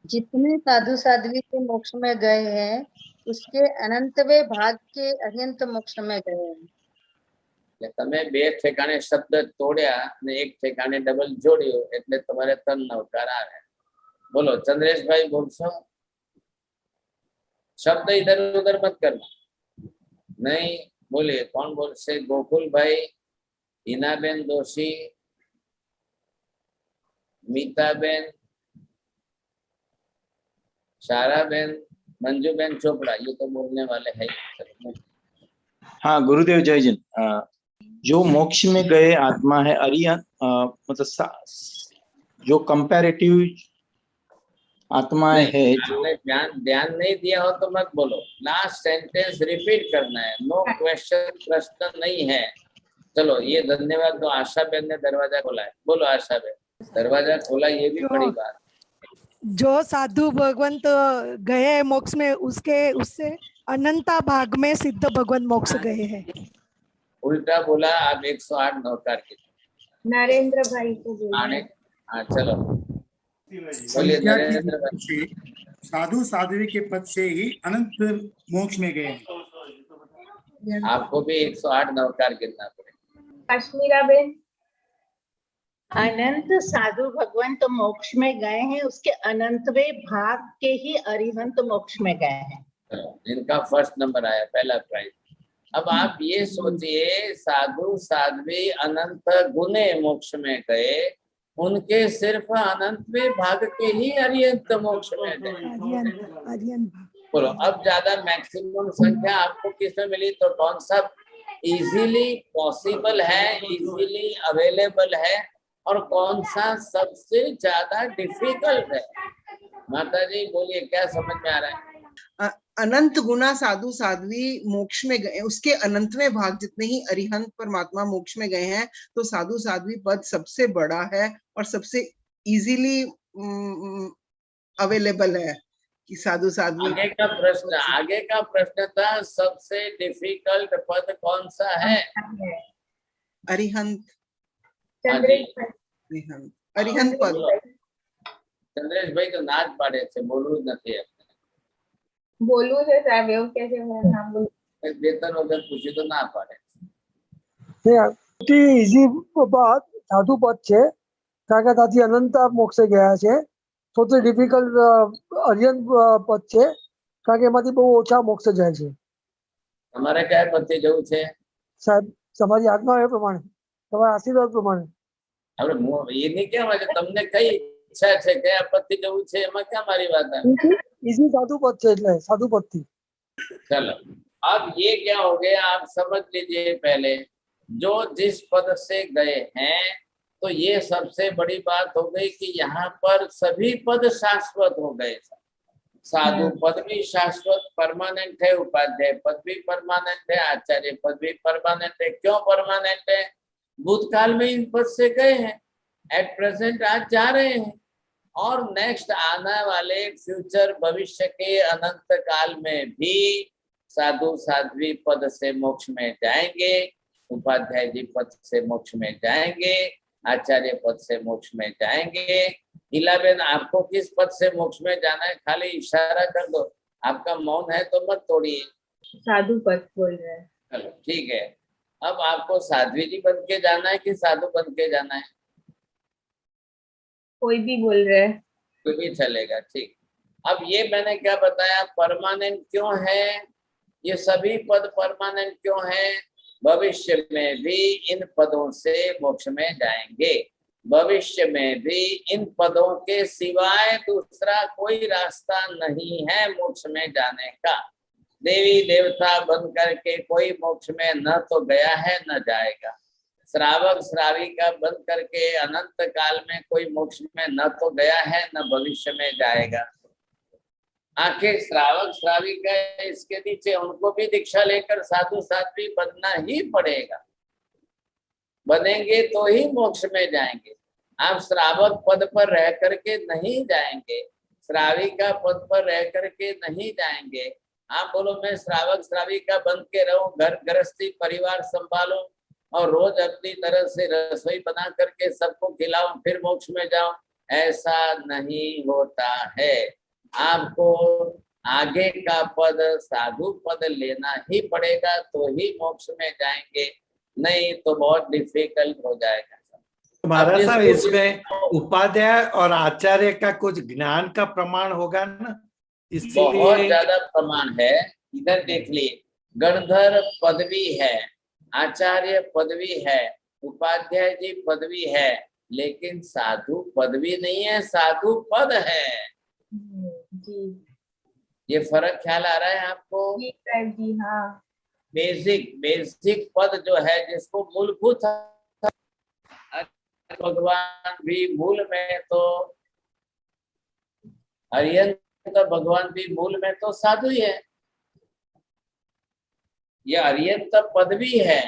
जितने साधु साध्वी के मोक्ष में गए हैं, उसके अनंतवें भाग के अरिहंत मोक्ष में गए हैं। તમે બે ઠેકાણે શબ્દ તોડ્યા અને એક ઠેકાણે ડબલ જોડ્યો, એટલે તમારે 3 નવકાર આવે। બોલો ચંદ્રેશભાઈ, બોલશો? शब्द इधर उधर मत करना। नहीं बोलिए, कौन बोल से? गोकुल भाई, हिनाबेन दोषी, मीताबेन, शाराबेन, मंजूबेन चोपड़ा, ये तो बोलने वाले हैं। हाँ गुरुदेव जय जिन। जो मोक्ष में गए आत्मा है अरिहंत, मतलब जो कंपैरेटिव आत्मा नहीं, है आपने ध्यान नहीं दिया हो तो मत बोलो। लास्ट सेंटेंस रिपीट करना है। नो क्वेश्चन, प्रश्न नहीं है। चलो, ये धन्यवाद। तो आशा बहन ने दरवाजा खोला है। बोलो आशा बहन, दरवाजा खोला, ये भी बड़ी बात। जो साधु भगवंत गए हैं मोक्ष में, उससे अनंता भाग में सिद्ध भगवंत मोक्ष गए हैं। उल्टा बोला। आप 108 नौकार के नरेंद्र भाई को बोलिए। हाँ चलो, बोलिए संख्या की नरेंद्र भाई। से साधु साध्वी के पद से ही अनंत मोक्ष में गए हैं। आपको भी 108 नौकार गिनना पड़ेगा। कश्मीरा बेन, अनंत साधु भगवंत मोक्ष में गए हैं, उसके अनंतवे भाग के ही अरिहंत मोक्ष में गए हैं। इनका फर्स्ट नंबर आया, पहला प्राइज। अब आप ये सोचिए, साधु साध्वी अनंत गुने मोक्ष में गए, उनके सिर्फ अनंतवे भाग के ही अरिहंत मोक्ष में गए। बोलो, अब ज्यादा मैक्सिमम संख्या आपको किसमें मिली? तो कौन सा इजीली पॉसिबल है, इजीली अवेलेबल है, और कौन सा सबसे ज्यादा डिफिकल्ट है? माता जी बोलिए, क्या समझ में आ रहा है? अनंत गुना साधु साध्वी मोक्ष में गए, उसके अनंतवें भाग जितने ही अरिहंत परमात्मा मोक्ष में गए हैं, तो साधु साध्वी पद सबसे बड़ा है और सबसे इजीली अवेलेबल है कि साधु साध्वी। आगे का प्रश्न था, सबसे डिफिकल्ट पद कौन सा है? अरिहंत। अरिहंत पद। चंद्रेश भाई तो नाच पाड़े थे, बोलू नहीं। बोलू है साहब, એવું કે છે મેં નામ બોલું वेतन वगैरह पूछे तो ना पाड़े। ઈઝી બાત સાધુ પદ છે, કારણ કે ત્યાંથી અનંત મોક્ષે ગયા છે। સૌથી ડિફિકલ્ટ અરિયન પદ છે, કારણ કે એમાંથી બહુ ઓછા મોક્ષ જાય છે। તમારે કયા પદથી જવું છે સાહેબ? તમારી આજ્ઞા એ પ્રમાણે, તમારા આશીર્વાદ પ્રમાણે। આપણે એ નહીં કહેવા છે, તમને કઈ ઈચ્છા છે, કયા પદથી જવું છે, એમાં ક્યાં મારી વાત આવે? ઈઝી સાધુ પદ છે, એટલે સાધુ પદથી। चलो, अब ये क्या हो गया, आप समझ लीजिए। पहले जो जिस पद से गए हैं, तो ये सबसे बड़ी बात हो गई कि यहाँ पर सभी पद शाश्वत हो गए। साधु पद भी शाश्वत परमानेंट है, उपाध्याय पद भी परमानेंट है, आचार्य पद भी परमानेंट है। क्यों परमानेंट है? भूतकाल में इन पद से गए हैं, एट प्रेजेंट आज जा रहे हैं, और नेक्स्ट आने वाले फ्यूचर भविष्य के अनंत काल में भी साधु साध्वी पद से मोक्ष में जाएंगे, उपाध्याय जी पद से मोक्ष में जाएंगे, आचार्य पद से मोक्ष में जाएंगे। हिलाबेन, आपको किस पद से मोक्ष में जाना है? खाली इशारा कर दो, आपका मौन है तो मत तोड़िए। साधु पद बोल रहे हैं। चलो ठीक है। अब आपको साध्वी जी बन के जाना है कि साधु बन के जाना है? कोई भी बोल रहे हैं, कोई भी चलेगा। ठीक। अब ये मैंने क्या बताया, परमानेंट क्यों है? ये सभी पद परमानेंट क्यों है? भविष्य में भी इन पदों से मोक्ष में जाएंगे। भविष्य में भी इन पदों के सिवाय दूसरा कोई रास्ता नहीं है मोक्ष में जाने का। देवी देवता बन करके कोई मोक्ष में न तो गया है न जाएगा। श्रावक श्राविका बन करके अनंत काल में कोई मोक्ष में न तो गया है न भविष्य में जाएगा। आखिर श्रावक श्राविका इसके नीचे, उनको भी दीक्षा लेकर साधु साध्वी बनना ही पड़ेगा। बनेंगे तो ही मोक्ष में जाएंगे। आप श्रावक पद पर रह करके नहीं जाएंगे, श्राविका पद पर रह करके नहीं जाएंगे। आप बोलो मैं श्रावक श्राविका बन के रहूं, घर गृहस्थी परिवार संभालूं और रोज अपनी तरह से रसोई बना करके सबको खिलाऊं, फिर मोक्ष में जाऊं, ऐसा नहीं होता है। आपको आगे का पद साधु पद लेना ही पड़ेगा, तो ही मोक्ष में जाएंगे, नहीं तो बहुत डिफिकल्ट हो जाएगा। तुम्हारा साहब, इसमें उपाध्याय और आचार्य का कुछ ज्ञान का प्रमाण होगा ना, इसलिए बहुत ज्यादा प्रमाण है। इधर देख लिए, गणधर पदवी है, आचार्य पदवी है, उपाध्याय जी पदवी है, लेकिन साधु पदवी नहीं है, साधु पद है। जी, ये फर्क ख्याल आ रहा है आपको? जी हाँ। बेसिक पद जो है, जिसको मूलभूत भगवान भी मूल में तो अरिहंत भगवान भी मूल में तो साधु ही है, ये अरिहंत पदवी है,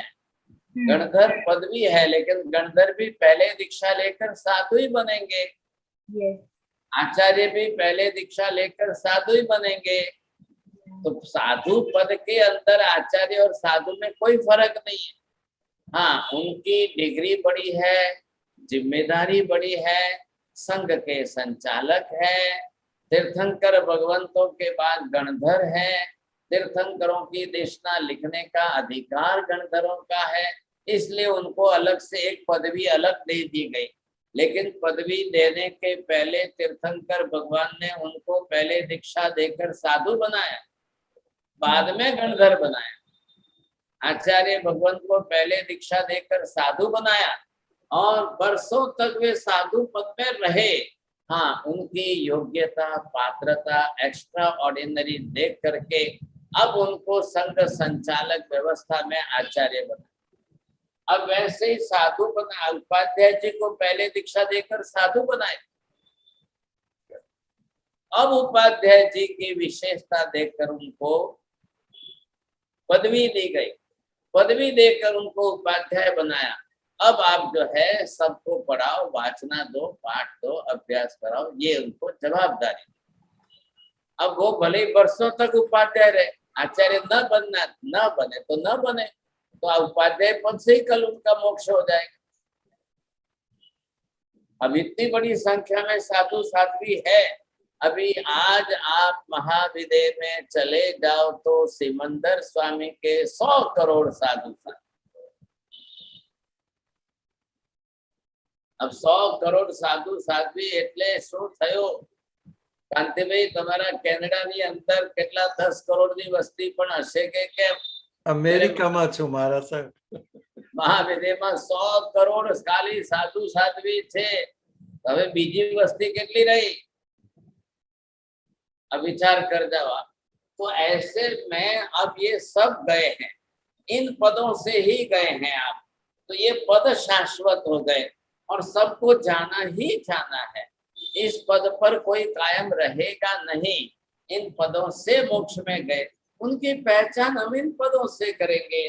गणधर पदवी है, लेकिन गणधर भी पहले दीक्षा लेकर साधु ही बनेंगे। आचार्य भी पहले दीक्षा लेकर साधु ही बनेंगे। तो साधु पद के अंदर आचार्य और साधु में कोई फर्क नहीं है। हाँ, उनकी डिग्री बड़ी है, जिम्मेदारी बड़ी है, संघ के संचालक है, तीर्थंकर भगवंतों के बाद गणधर है, तीर्थंकरों की देशना लिखने का अधिकार गणधरों का है, इसलिए उनको अलग से एक पदवी अलग दे दी गई। लेकिन पदवी देने के पहले तीर्थंकर भगवान ने उनको पहले दीक्षा देकर साधु बनाया, बाद में गणधर बनाया। आचार्य भगवंत को पहले दीक्षा देकर साधु बनाया और वर्षों तक वे साधु पद में रहे। हाँ, उनकी योग्यता पात्रता एक्स्ट्रा ऑर्डिनरी देख करके अब उनको संघ संचालक व्यवस्था में आचार्य बना। अब वैसे ही साधु बना, उपाध्याय जी को पहले दीक्षा देकर साधु बनाए। अब उपाध्याय जी की विशेषता देखकर उनको पदवी दी गई, पदवी देकर उनको उपाध्याय बनाया। अब आप जो है सबको पढ़ाओ, वाचना दो, पाठ दो, अभ्यास कराओ, ये उनको जवाबदारी। अब वो भले वर्षों तक उपाध्याय रहे, आचार्य न बनना न बने तो न बने, तो उपाध्याय पद से ही कल उनका मोक्ष हो जाएगा। अब इतनी बड़ी संख्या में साधु साध्वी है। अभी आज आप महाविद्य में चले जाओ तो सिमंदर स्वामी के 100 करोड़ साधु साध्वी। अब 100 करोड़ साधु साध्वी એટલે શું થયો? કાંતિભાઈ, તમારા કેનેડાની અંદર કેટલા 10 કરોડની વસ્તી પણ હશે કે કેમ? અમેરિકામાં છું મારા સાહેબ। મહાવિદ્યમાં 100 કરોડ ખાલી સાધુ સાધ્વી છે, હવે બીજી વસ્તી કેટલી રહી? अब विचार कर जाओ आप। तो ऐसे में अब ये सब गए हैं, इन पदों से ही गए हैं आप, तो ये पद शाश्वत हो गए और सबको जाना ही जाना है। इस पद पर कोई कायम रहेगा नहीं। इन पदों से मोक्ष में गए, उनकी पहचान हम इन पदों से करेंगे।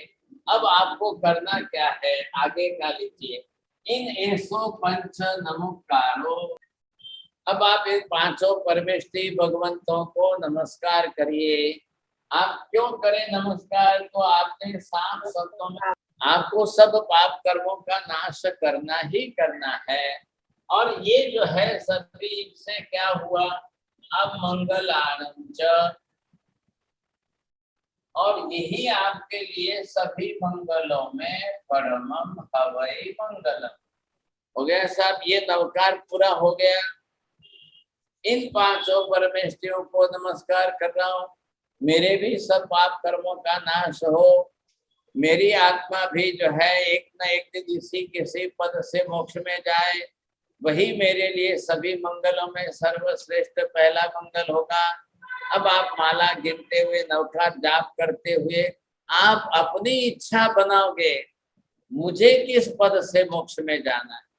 अब आपको करना क्या है, आगे का लीजिए। इन ऐसो पंच नमोकारो, अब आप इन पांचों परमेष्ठी भगवंतों को नमस्कार करिए। आप क्यों करें नमस्कार? तो आपने सात शब्दों में आपको सब पाप कर्मों का नाश करना ही करना है। और ये जो है सभी से क्या हुआ, अब मंगलानंद च, और यही आपके लिए सभी मंगलों में परमम हवै मंगलम हो गया साहब। ये नवकार पूरा हो गया। इन पांचों परमेष्ठियों को नमस्कार कर रहा हूँ। मेरे भी सब पाप कर्मों का नाश हो, मेरी आत्मा भी जो है एक न एक दिन इसी किसी पद से मोक्ष में जाए, वही मेरे लिए सभी मंगलों में सर्वश्रेष्ठ पहला मंगल होगा। अब आप माला गिनते हुए नवकार जाप करते हुए आप अपनी इच्छा बनाओगे, मुझे किस पद से मोक्ष में जाना है।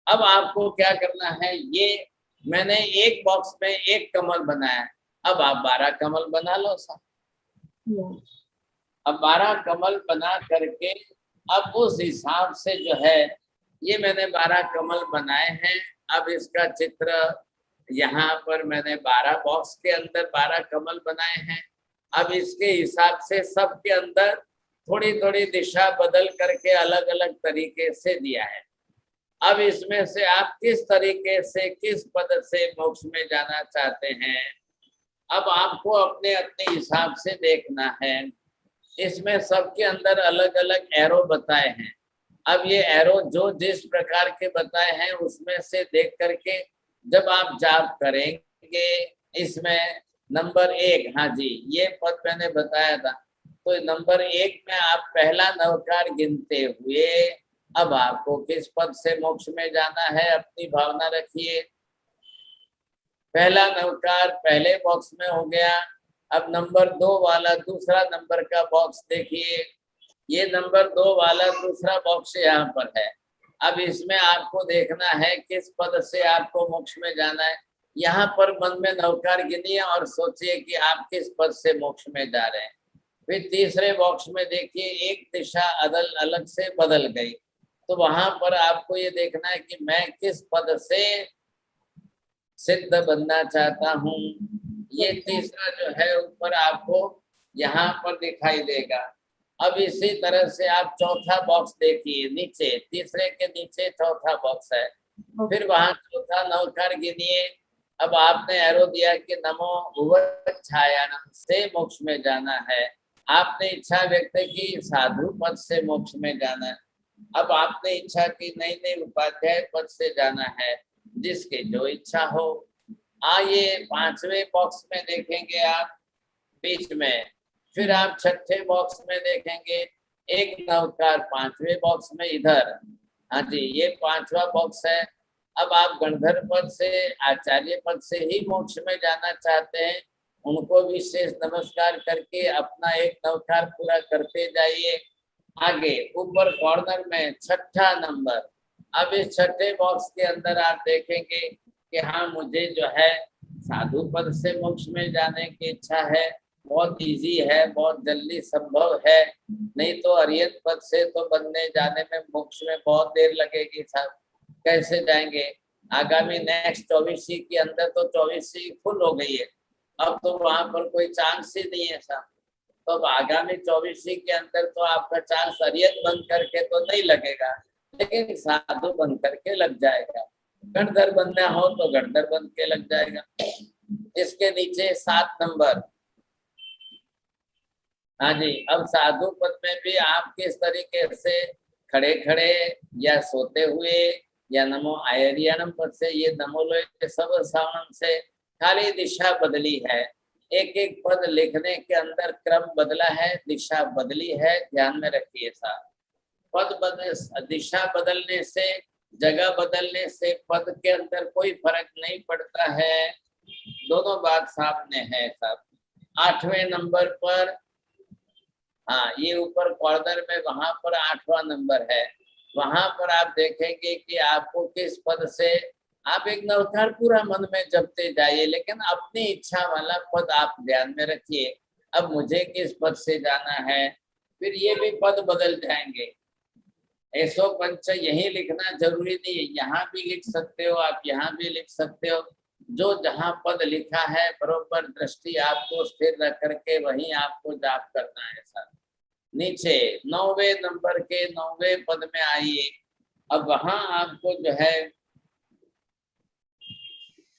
अब आपको क्या करना है, ये मैंने एक बॉक्स में एक कमल बनाया, अब आप 12 कमल बना लो साहब। अब 12 कमल बना करके अब उस हिसाब से जो है, ये मैंने 12 कमल बनाए हैं। अब इसका चित्र यहाँ पर मैंने 12 बॉक्स के अंदर 12 कमल बनाए हैं। अब इसके हिसाब से सबके अंदर थोड़ी थोड़ी दिशा बदल करके अलग अलग तरीके से दिया है। अब इसमें से आप किस तरीके से किस पद से मोक्ष में जाना चाहते हैं, अब आपको अपने अपने हिसाब से देखना है। इसमें सबके अंदर अलग अलग एरो बताए हैं। अब ये एरो जो जिस प्रकार के बताए हैं उसमें से देख करके जब आप जाप करेंगे, इसमें नंबर 1, हाँ जी ये पद मैंने बताया था, तो नंबर 1 में आप पहला नवकार गिनते हुए अब आपको किस पद से मोक्ष में जाना है अपनी भावना रखिए। पहला नवकार पहले बॉक्स में हो गया। अब नंबर 2 वाला दूसरा नंबर का बॉक्स देखिए, ये नंबर 2 वाला दूसरा बॉक्स यहाँ पर है। अब इसमें आपको देखना है किस पद से आपको मोक्ष में जाना है। यहाँ पर मन में नवकार गिनिए और सोचिए कि आप किस पद से मोक्ष में जा रहे हैं। फिर तीसरे बॉक्स में देखिए एक दिशा अलग से बदल गई, तो वहां पर आपको ये देखना है कि मैं किस पद से सिद्ध बनना चाहता हूँ। ये तीसरा जो है ऊपर आपको यहाँ पर दिखाई देगा। अब इसी तरह से आप चौथा बॉक्स देखिए, नीचे तीसरे के नीचे चौथा बॉक्स है, फिर वहां चौथा नवकार गिनिए। अब आपने एरो दिया कि नमो भुवच्छायानम से मोक्ष में जाना है। आपने इच्छा व्यक्त की साधु पद से मोक्ष में जाना है। अब आपने इच्छा की नई उपाध्याय पद से जाना है, जिसके जो इच्छा हो। आइए पांचवें बॉक्स में देखेंगे आप बीच में, फिर आप छठे बॉक्स में देखेंगे एक नवकार पांचवें बॉक्स में इधर। हाँ जी, ये पांचवा बॉक्स है। अब आप गणधर पद से आचार्य पद से ही मोक्ष में जाना चाहते हैं, उनको विशेष नमस्कार करके अपना एक नवकार पूरा करते जाइए। आगे ऊपर कॉर्नर में छठा नंबर, अब इस छठे बॉक्स के अंदर आप देखेंगे कि हाँ मुझे जो है साधु पद से मोक्ष में जाने की इच्छा है। बहुत इजी है, बहुत जल्दी संभव है, नहीं तो अरियत पद से तो बनने जाने में मोक्ष में बहुत देर लगेगी साहब। कैसे जाएंगे? आगामी नेक्स्ट 24 के अंदर तो 24 फुल हो गई है, अब तो वहां पर कोई चांस ही नहीं है साहब। तो अब आगामी 24 के अंदर तो आपका चांस अरियत बन करके तो नहीं लगेगा, लेकिन साधु बन करके लग जाएगा। गणधर बनना हो तो गणधर बन के लग जाएगा। इसके नीचे 7 नंबर। हाँ जी, अब साधु पद में भी आप किस तरीके से खड़े खड़े या सोते हुए या नमो आयरियानम पद से, ये नमो लोय सब सावनम से खाली दिशा बदली है। एक एक पद लिखने के अंदर क्रम बदला है, दिशा बदली है, ध्यान में रखिए साहब। पद बदल, दिशा बदलने से, जगह बदलने से पद के अंदर कोई फर्क नहीं पड़ता है, दोनों बात सामने है साहब। 8वें नंबर पर, हाँ ये ऊपर कॉर्नर में वहां पर 8वां नंबर है, वहां पर आप देखेंगे कि आपको किस पद से, आप एक नवकार पूरा मन में जपते जाइए, लेकिन अपनी इच्छा वाला पद आप ध्यान में रखिए। अब मुझे किस पद से जाना है, फिर ये भी पद बदल जाएंगे। ऐसो पंच यही लिखना जरूरी नहीं है, यहाँ भी लिख सकते हो आप, यहाँ भी लिख सकते हो। जो जहाँ पद लिखा है बरोबर दृष्टि आपको स्थिर रख करके वहीं आपको जाप करना है सर। नीचे 9वें नंबर के 9वें पद में आइए। अब वहां आपको जो है,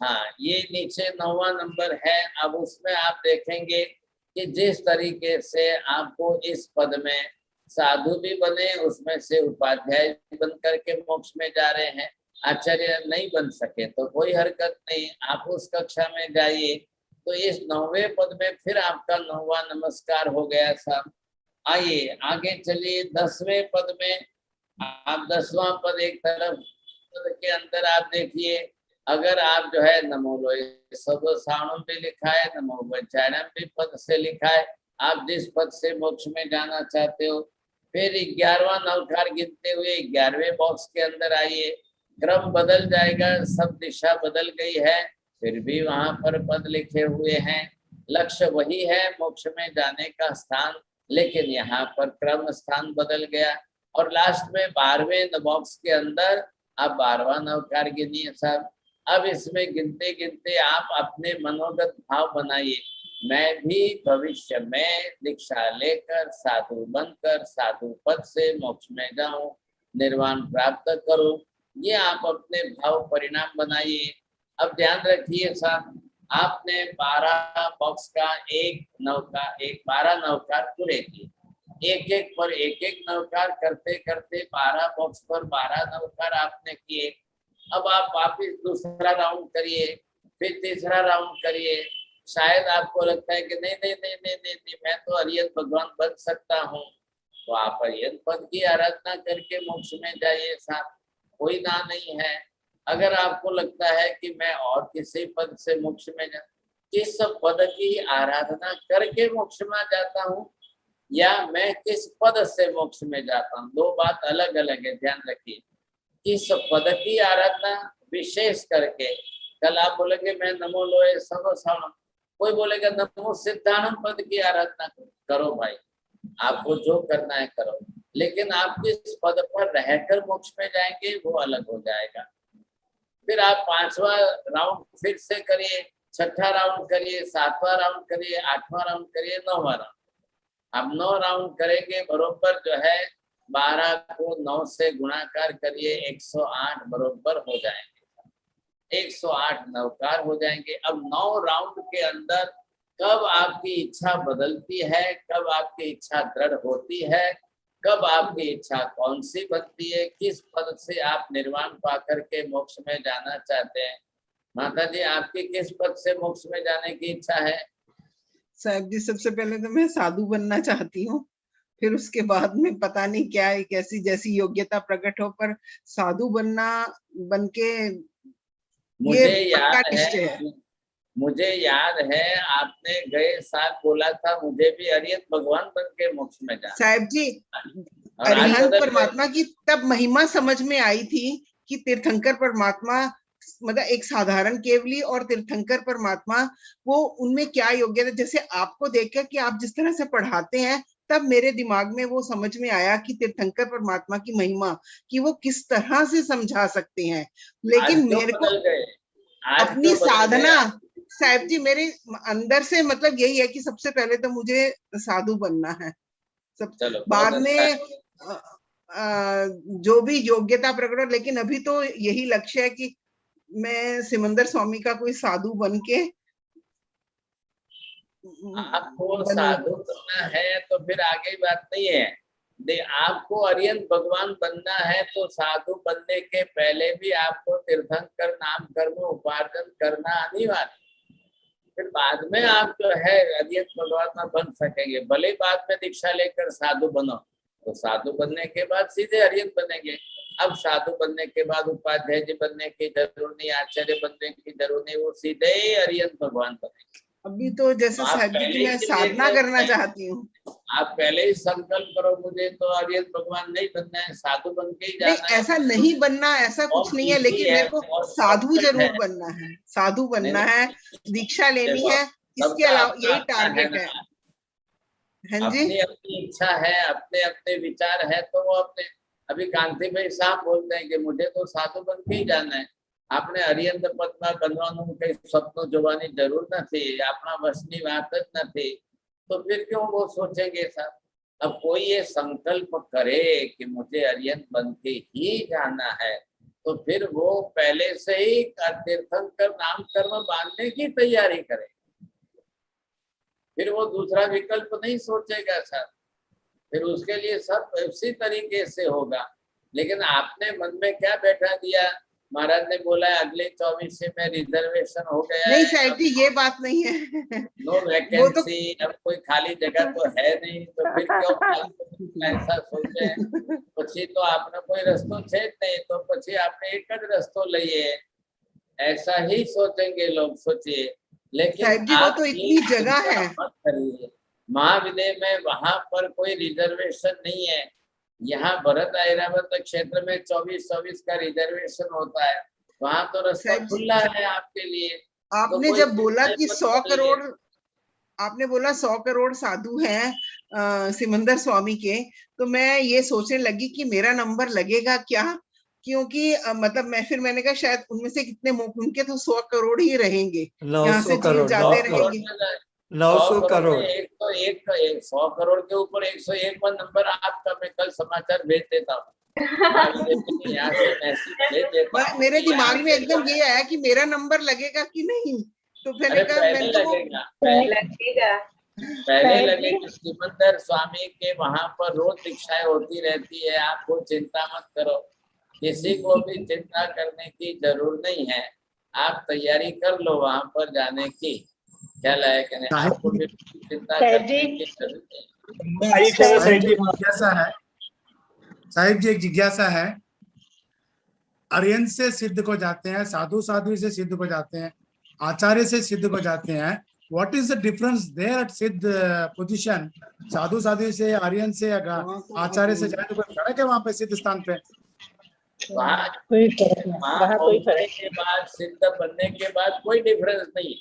हाँ ये नीचे 9वां नंबर है। अब उसमें आप देखेंगे कि जिस तरीके से आपको इस पद में साधु भी बने, उसमें से उपाध्याय बन करके मोक्ष में जा रहे हैं। आचार्य नहीं बन सके तो कोई हरकत नहीं, आप उस कक्षा में जाइए। तो इस 9वें पद में फिर आपका 9वां नमस्कार हो गया साहब। आइए आगे चलिए 10वें पद में। आप 10वां पद एक तरफ पद के अंदर आप देखिए, अगर आप जो है नमो लोय सब सावनम भी लिखा है, नमो वज्जायनम भी पद से लिखा है, आप जिस पद से मोक्ष में जाना चाहते हो। फिर 11वां नवकार गिनते हुए 11वें बॉक्स के अंदर आइए। क्रम बदल जाएगा, सब दिशा बदल गई है, फिर भी वहां पर पद लिखे हुए हैं। लक्ष्य वही है, मोक्ष में जाने का स्थान, लेकिन यहाँ पर क्रम स्थान बदल गया। और लास्ट में 12वें बॉक्स के अंदर आप 12वां नवकार गिनिए साहब। अब इसमें गिनते गिनते आप अपने मनोगत भाव बनाइए, मैं भी भविष्य में दीक्षा लेकर साधु बनकर साधु पद से मोक्ष में जाऊं, निर्वाण प्राप्त करूं। ये आप अपने भाव परिणाम बनाइए। अब ध्यान रखिए साहब, आपने 12 बॉक्स का एक 12 नवकार पूरे किए, एक एक पर एक एक नवकार करते करते 12 बॉक्स पर 12 नवकार आपने किए। अब आप वापिस दूसरा राउंड करिए, फिर तीसरा राउंड करिए। शायद आपको लगता है कि नहीं नहीं नहीं नहीं नहीं, नहीं मैं तो अरियत भगवान बन सकता हूँ, तो आप अरियत पद की आराधना करके मोक्ष में जाइए साहब, कोई ना नहीं है। अगर आपको लगता है कि मैं और किसी पद से मोक्ष में जा, किस पद की आराधना करके मोक्ष में जाता हूँ या मैं किस पद से मोक्ष में जाता हूँ, दो बात अलग अलग है, ध्यान रखिए। किस पद की आराधना विशेष करके। कल आप बोलेंगे मैं नमो लोए सब सम, कोई बोलेगा नमो सिद्धानम पद की आराधना करो भाई, आपको जो करना है करो, लेकिन आप किस पद पर रहकर मोक्ष में जाएंगे वो अलग हो जाएगा। फिर आप 5वां राउंड फिर से करिए, 6ठा राउंड करिए, 7वां राउंड करिए, 8वां राउंड करिए, 9वां राउंड। आप 9 राउंड करेंगे बरोबर जो है 12 को 9 से गुणाकार करिए, 108 बरोबर हो जाएंगे, 108 नवकार हो जाएंगे। अब 9 राउंड के अंदर कब आपकी इच्छा बदलती है, कब आपकी इच्छा दृढ़ होती है, कब आपकी इच्छा कौन सी बनती है, किस पद से आप निर्वाण पा करके मोक्ष में जाना चाहते हैं। माता जी आपकी किस पद से मोक्ष में जाने की इच्छा है? साहब जी सबसे पहले तो मैं साधु बनना चाहती हूँ, फिर उसके बाद में पता नहीं क्या एक ऐसी जैसी योग्यता प्रकट हो, पर साधु बन के मुझे याद है आपने गए साल बोला था मुझे भी अरिहंत भगवान बन के मोक्ष में जाना। साहब जी अरिहंत परमात्मा की तब महिमा समझ में आई थी कि तीर्थंकर परमात्मा मतलब एक साधारण केवली और तीर्थंकर परमात्मा वो उनमें क्या योग्यता, जैसे आपको देखकर कि आप जिस तरह से पढ़ाते हैं तब मेरे दिमाग में वो समझ में आया कि तीर्थंकर परमात्मा की महिमा कि वो किस तरह से समझा सकते हैं। लेकिन मेरे को अपनी साधना साहब जी मेरे अंदर से मतलब यही है कि सबसे पहले तो मुझे साधु बनना है, सब बाद में जो भी योग्यता प्रकट हो, लेकिन अभी तो यही लक्ष्य है कि मैं सिमंदर स्वामी का कोई साधु बन के। आपको साधु बनना है तो फिर आगे बात नहीं है, आपको अरिहंत भगवान बनना है तो साधु बनने के पहले भी आपको तीर्थंकर नाम कर्म उपार्जन करना अनिवार्य, फिर बाद में आप जो है अरिहंत भगवान बन सकेंगे। भले बाद में दीक्षा लेकर साधु बनो, तो साधु बनने के बाद सीधे अरिहंत बनेंगे। अब साधु बनने के बाद उपाध्याय जी बनने की जरूरत नहीं, आचार्य बनने की जरूरत नहीं, वो सीधे ही अरिहंत भगवान बनेंगे। अभी तो जैसे साहब जी की मैं साधना करना चाहती हूँ। आप पहले ही संकल्प करो मुझे तो अरिहंत भगवान नहीं बनना है, साधु बन के ही जाना है। ऐसा नहीं बनना, ऐसा कुछ नहीं है, लेकिन मेरे को साधु जरूर बनना है, साधु बनना है, दीक्षा लेनी है, इसके अलावा यही टारगेट है। हाँ जी, अपनी इच्छा है, अपने अपने विचार है, तो वो अपने अभी कांति भाई साहब बोलते हैं कि मुझे तो साधु बन के ही जाना है। આપણે અરિહંત પદમાં બનવાનું કઈ સપનું જોવાની જરૂર નથી, આપણા વશની વાત જ નથી, તો फिर क्यों वो सोचेंगे साहब। अब कोई ये संकल्प करे कि मुझे अरिहंत बन के ही जाना है, तो फिर वो पहले से ही तीर्थंकर नाम कर्म बांधने की तैयारी करे, फिर वो दूसरा विकल्प नहीं सोचेगा साहब, फिर उसके लिए सब उसी तरीके से होगा। लेकिन आपने मन में क्या बैठा दिया, महाराज ने बोला है अगले 24 में रिजर्वेशन हो गया नहीं साहब जी ये बात नहीं है, नो वैकेंसी, अब कोई खाली जगह तो है नहीं, तो फिर क्यों ऐसा सोचे। પછી तो आपने कोई रस्तो है नहीं, तो પછી आपने एक ज रस्तो लिए, ऐसा ही सोचेंगे लोग, सोचिए। लेकिन साहब जी वो तो इतनी जगह है, मत करिए। महाविद्यालय में वहां पर कोई रिजर्वेशन नहीं है, यहाँ भरत ऐरावत क्षेत्र में 24 का रिजर्वेशन होता है, वहां तो रास्ता खुला है आपके लिए। आपने तो जब बोला कि 100 करोड़, आपने बोला 100 करोड़ साधु हैं सिमंदर स्वामी के, तो मैं ये सोचने लगी कि मेरा नंबर लगेगा क्या, क्योंकि मतलब मैंने कहा शायद उनमें से कितने उनके तो 100 करोड़ ही रहेंगे, यहाँ से जीव जाते रहेंगे। 900 करोड़, 100 करोड़ के ऊपर 101वां नंबर आपका मैं कल समाचार भेज देता हूँ। यहाँ से मैसेज भेज देता हूँ। मेरे दिमाग में एकदम ये आया कि मेरा नंबर लगेगा कि नहीं, तो फिर लगेगा, पहले लगेगा। सिमंदर स्वामी के वहां पर रोज दीक्षाएं होती रहती है, आपको चिंता मत करो, किसी को भी चिंता करने की जरूरत नहीं है, आप तैयारी कर लो वहां पर जाने की। क्या लायक है, आपको भी चिंता करने की जरूरत नहीं। साहिब जी एक जिज्ञासा है, अरिहंत से सिद्ध को जाते हैं, साधु साध्वी से सिद्ध को जाते हैं, आचार्य से सिद्ध को जाते हैं, what is the difference there at सिद्ध पोजीशन? साधु साध्वी से, अरिहंत से, आचार्य से जाए तो कोई फर्क है वहां पे सिद्ध स्थान पे? वहाँ कोई फर्क नहीं, वहाँ वहाँ कोई पहुंचने फर्क के बाद, सिद्ध बनने के बाद कोई डिफरेंस नहीं,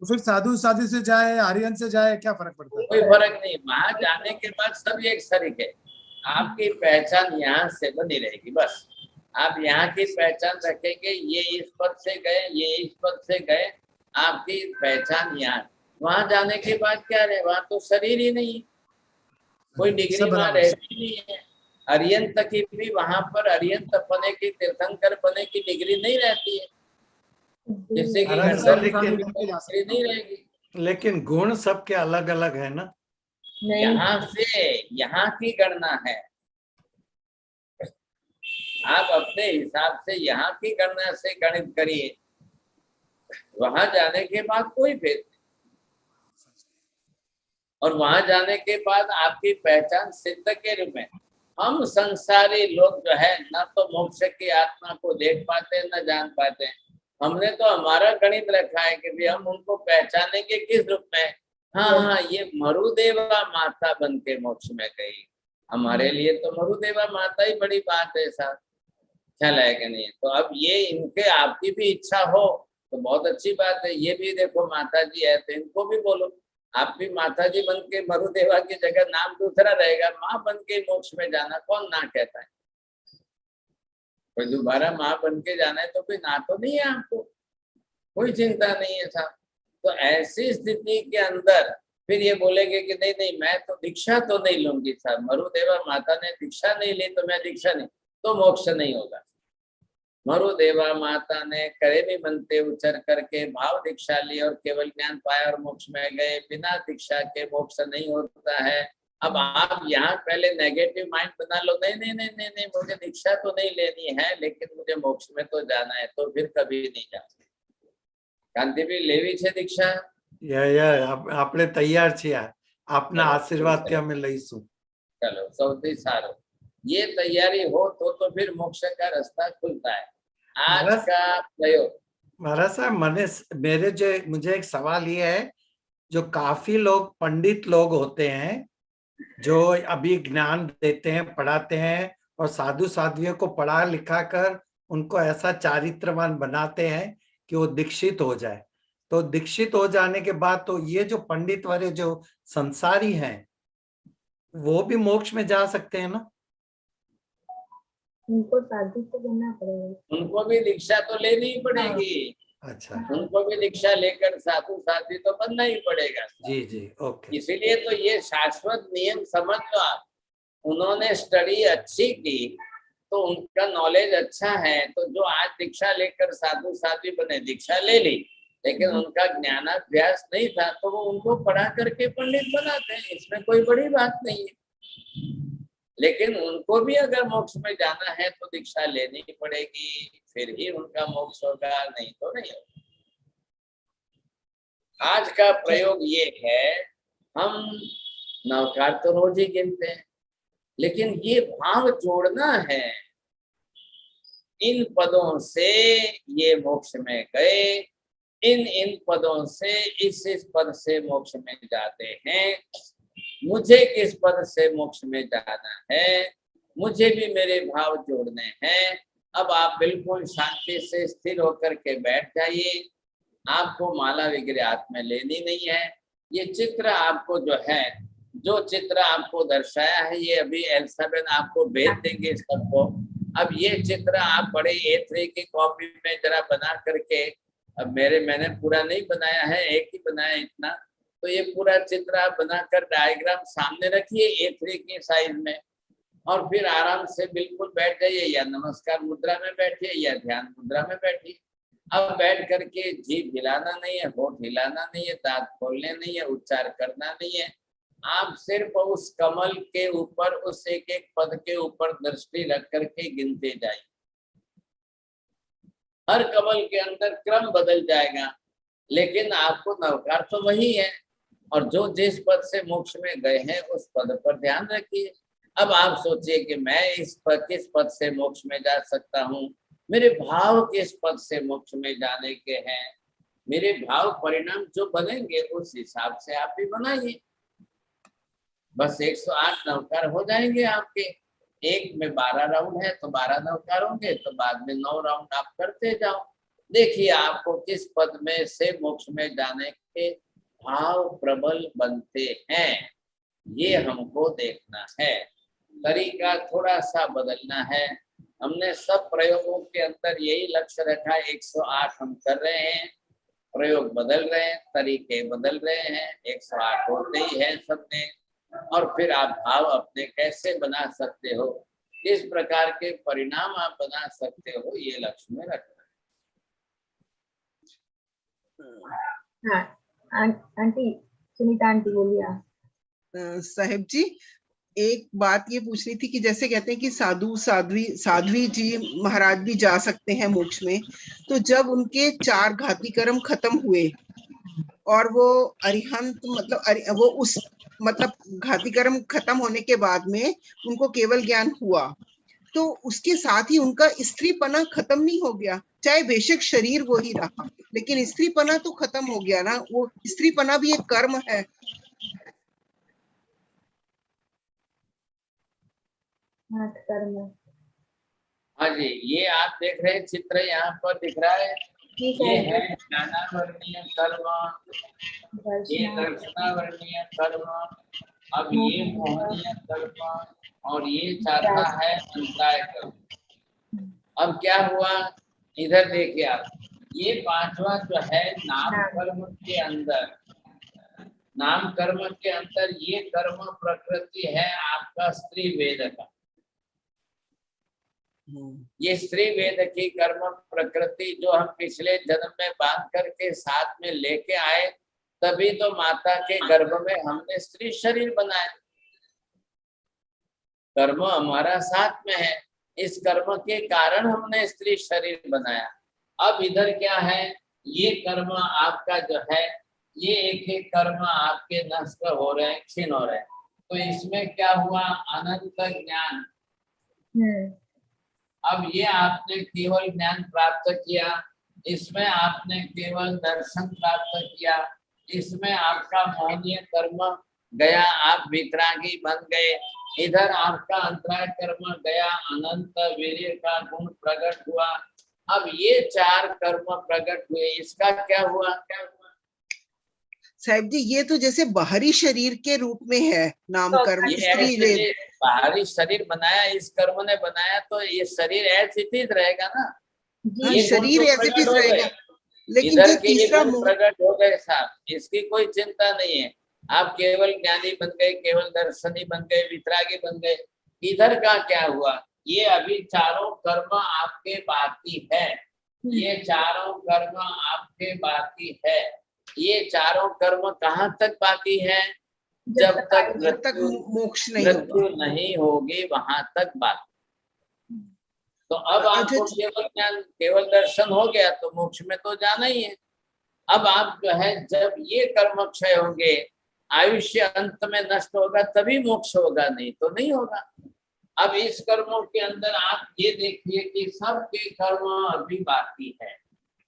तो फिर साधु साधु से जाए आर्यन से जाए क्या फर्क पड़ता है? कोई फर्क नहीं। वहां जाने के बाद सब एक शरीक है। आपकी पहचान यहाँ से बनी रहेगी बस। आप यहाँ की पहचान रखेंगे, ये इस पद से गए, ये इस पद से गए, आपकी पहचान यहाँ। वहां जाने के बाद क्या रहे, वहां तो शरीर ही नहीं, कोई डिग्री सब वहां बराबर। रहती नहीं है। अरियंत की भी वहां पर अरियंत बने की, तीर्थंकर बने की डिग्री नहीं रहती है, जिससे कि महाराज गंधर्व लेकिन की डिग्री नहीं रहेगी। लेकिन गुण सबके अलग अलग है ना। यहाँ से यहाँ की गणना है, आप अपने हिसाब से यहाँ की गणना से गणित करिए, वहां जाने के बाद कोई भेद नहीं। और वहां जाने के बाद आपकी पहचान सिद्ध के रूप में। हम संसारी लोग जो है ना तो मोक्ष की आत्मा को देख पाते न जान पाते हैं। हमने तो हमारा गणित रखा है कि भी हम उनको पहचानेंगे किस रूप में। हाँ, ये मरुदेवा माता बन के मोक्ष में गई, हमारे लिए तो मरुदेवा माता ही बड़ी बात है साहब, ख्याल है कि नहीं। तो अब ये इनके आपकी भी इच्छा हो तो बहुत अच्छी बात है। ये भी देखो माता जी है तो इनको भी बोलो, आप भी माता जी बन के मरुदेवा की जगह नाम दूसरा रहेगा, माँ बन के मोक्ष में जाना कौन ना कहता है। कोई दोबारा माँ बन के जाना है तो कोई ना तो नहीं है आपको, कोई चिंता नहीं है साहब। तो ऐसी स्थिति के अंदर फिर ये बोलेंगे कि नहीं नहीं मैं तो दीक्षा तो नहीं लूंगी साहब, मरुदेवा माता ने दीक्षा नहीं ली तो मैं दीक्षा नहीं, तो मोक्ष नहीं होगा। मरुदेवा माता ने करे भी बनते उच्चर करके भाव दीक्षा ली और केवल ज्ञान पाया और मोक्ष में गए, बिना दीक्षा के मोक्ष नहीं होता है। अब आप यहाँ पहले नेगेटिव माइंड बना लो, नहीं नहीं नहीं नहीं नहीं मुझे दीक्षा तो नहीं लेनी है लेकिन मुझे मोक्ष में तो जाना है, तो फिर कभी नहीं जाना। कांति भी लेवी छे दीक्षा? આપણે તૈયાર છીએ, આપના આશીર્વાદ થી અમે લઈશું। चलो सौથી सारो, ये तैयारी हो तो फिर मोक्ष का रास्ता खुलता है। आज का प्रयोग महाराज साहब मुझे एक सवाल ये है, जो काफी लोग पंडित लोग होते हैं जो अभी ज्ञान देते हैं, पढ़ाते हैं और साधु साध्वियों को पढ़ा लिखा कर उनको ऐसा चारित्रवान बनाते हैं कि वो दीक्षित हो जाए। तो दीक्षित हो जाने के बाद तो ये जो पंडित वाले जो संसारी हैं वो भी मोक्ष में जा सकते हैं ना? उनको साधु तो बनना पड़ेगा, उनको भी दीक्षा तो लेनी ही पड़ेगी। अच्छा, उनको भी दीक्षा लेकर साधु साध्वी तो बनना ही पड़ेगा। जी जी, ओके। इसीलिए तो ये शाश्वत नियम समझ लो आप। उन्होंने स्टडी अच्छी की तो उनका नॉलेज अच्छा है, तो जो आज दीक्षा लेकर साधु साध्वी बने, दीक्षा ले ली लेकिन उनका ज्ञानाभ्यास नहीं था, तो वो उनको पढ़ा करके पंडित बनाते हैं, इसमें कोई बड़ी बात नहीं है। लेकिन उनको भी अगर मोक्ष में जाना है तो दीक्षा लेनी पड़ेगी, फिर ही उनका मोक्ष होगा, नहीं तो नहीं होगा। आज का प्रयोग ये है, हम नवकार तो रोज ही गिनते हैं लेकिन ये भाव जोड़ना है, इन पदों से ये मोक्ष में गए, इन पदों से इस पद से मोक्ष में जाते हैं, मुझे किस पद से मोक्ष में जाना है, मुझे भी मेरे भाव जोड़ने हैं। अब आप बिल्कुल शांति से स्थिर होकर के बैठ जाइए। आपको माला वगैरह हाथ में लेनी नहीं है। ये चित्र आपको जो है, जो चित्र आपको दर्शाया है, ये अभी एल्साबेन आपको भेज देंगे सबको। अब ये चित्र आप बड़े A3 की कॉपी में जरा बना करके, अब मैंने पूरा नहीं बनाया है, एक ही बनाया इतना, तो ये पूरा चित्र आप बनाकर डायग्राम सामने रखिए A3 की साइज में, और फिर आराम से बिल्कुल बैठ जाइए, या नमस्कार मुद्रा में बैठिए या ध्यान मुद्रा में बैठिए। अब बैठ करके जीभ हिलाना नहीं है, होठ हिलाना नहीं है, दांत खोलने नहीं है, उच्चार करना नहीं है। आप सिर्फ उस कमल के ऊपर, उस एक एक पद के ऊपर दृष्टि रख करके गिनते जाइए। हर कमल के अंदर क्रम बदल जाएगा लेकिन आपको नवकार तो वही है, और जो जिस पद से मोक्ष में गए हैं उस पद पर ध्यान रखिए। अब आप सोचिए कि मैं किस पद से मोक्ष में जा सकता हूँ, मेरे भाव किस पद से मोक्ष में जाने के हैं, मेरे भाव परिणाम जो बनेंगे उस हिसाब से आप भी बनाइए। बस 108 नवकार हो जाएंगे आपके। एक में 12 राउंड है तो 12 नवकारोगे, तो बाद में 9 राउंड आप करते जाओ। देखिए आपको किस पद में से मोक्ष में जाने के भाव प्रबल बनते हैं, ये हमको देखना है। तरीका थोड़ा सा बदलना है। हमने सब प्रयोगों के अंदर यही लक्ष्य रखा है। 108 हम कर रहे हैं, प्रयोग बदल रहे हैं, तरीके बदल रहे हैं, 108 होते ही है सबने। और फिर आप भाव अपने कैसे बना सकते हो, किस प्रकार के परिणाम आप बना सकते हो, ये लक्ष्य में रखना है। हाँ आंटी, सुनीता आंटी बोलिए आप। साहिब जी, एक बात ये पूछनी थी कि जैसे कहते हैं कि साध्वी जी महाराज भी जा सकते हैं मोक्ष में, तो जब उनके 4 घाती कर्म खत्म हुए और वो अरिहंत वो उस घाती कर्म खत्म होने के बाद में उनको केवल ज्ञान हुआ, तो उसके साथ ही उनका स्त्रीपना खत्म नहीं हो गया? चाहे बेशक शरीर वो ही रहा, लेकिन स्त्रीपना तो खत्म हो गया ना। वो स्त्रीपना भी एक कर्म है। हाँ जी, ये आप देख रहे हैं चित्र यहाँ पर दिख रहा है, ये है ज्ञानावर्णीय कर्म, ये दर्शनावर्णीय कर्म, अब ये मोहनीय कर्म, और ये चाहता है अंतराय कर्म। अब क्या हुआ, इधर देखिए आप, ये 5वां जो है नाम कर्म के अंदर, नाम कर्म के अंदर ये कर्म प्रकृति है आपका स्त्री वेद का। ये स्त्री वेद की कर्म प्रकृति जो हम पिछले जन्म में बांध करके साथ में लेके आए, तभी तो माता के गर्भ में हमने स्त्री शरीर बनाया। कर्म हमारा साथ में है, इस कर्म के कारण हमने स्त्री शरीर बनाया। अब इधर क्या है, ये कर्म आपका जो है, ये एक एक कर्म आपके नष्ट हो रहे हैं, क्षीण हो रहे हैं। तो इसमें क्या हुआ, अनंत ज्ञान। अब ये आपने केवल ज्ञान प्राप्त किया, इसमें आपने केवल दर्शन प्राप्त किया, इसमें आपका मोहनीय कर्म गया, आप वितरागी बन गए। इधर आपका अंतराय कर्म गया, अनंत वीर्य का गुण प्रकट हुआ। अब ये 4 कर्म प्रकट हुए, इसका क्या हुआ? साहिब जी, ये तो जैसे बाहरी शरीर के रूप में है नाम कर्म, स्त्री वेद। बाहरी शरीर बनाया, इस कर्म ने बनाया, तो ये शरीर ऐसे ही रहेगा ना। ये शरीर ऐसे ही रहेगा, लेकिन इधर जो के तीसरा प्रकट हो गए साहब, इसकी कोई चिंता नहीं है। आप केवल ज्ञानी बन गए, केवल दर्शनी बन गए, वितरागी बन गए। इधर का क्या हुआ, ये अभी 4 कर्म आपके बाकी है, ये 4 कर्म आपके बाकी है। ये 4 कर्म कहाँ तक बाकी है? जब तक मोक्ष मृत्यु नहीं होगी वहां तक बाकी। तो अब आपको केवल ज्ञान, केवल दर्शन हो गया तो मोक्ष में तो जाना ही है। अब आप जो है, जब ये कर्म क्षय होंगे, आयुष्य अंत में नष्ट होगा, तभी मोक्ष होगा, नहीं तो नहीं होगा। अब इस कर्मों के अंदर आप ये देखिए कि सबके कर्म अभी बाकी है।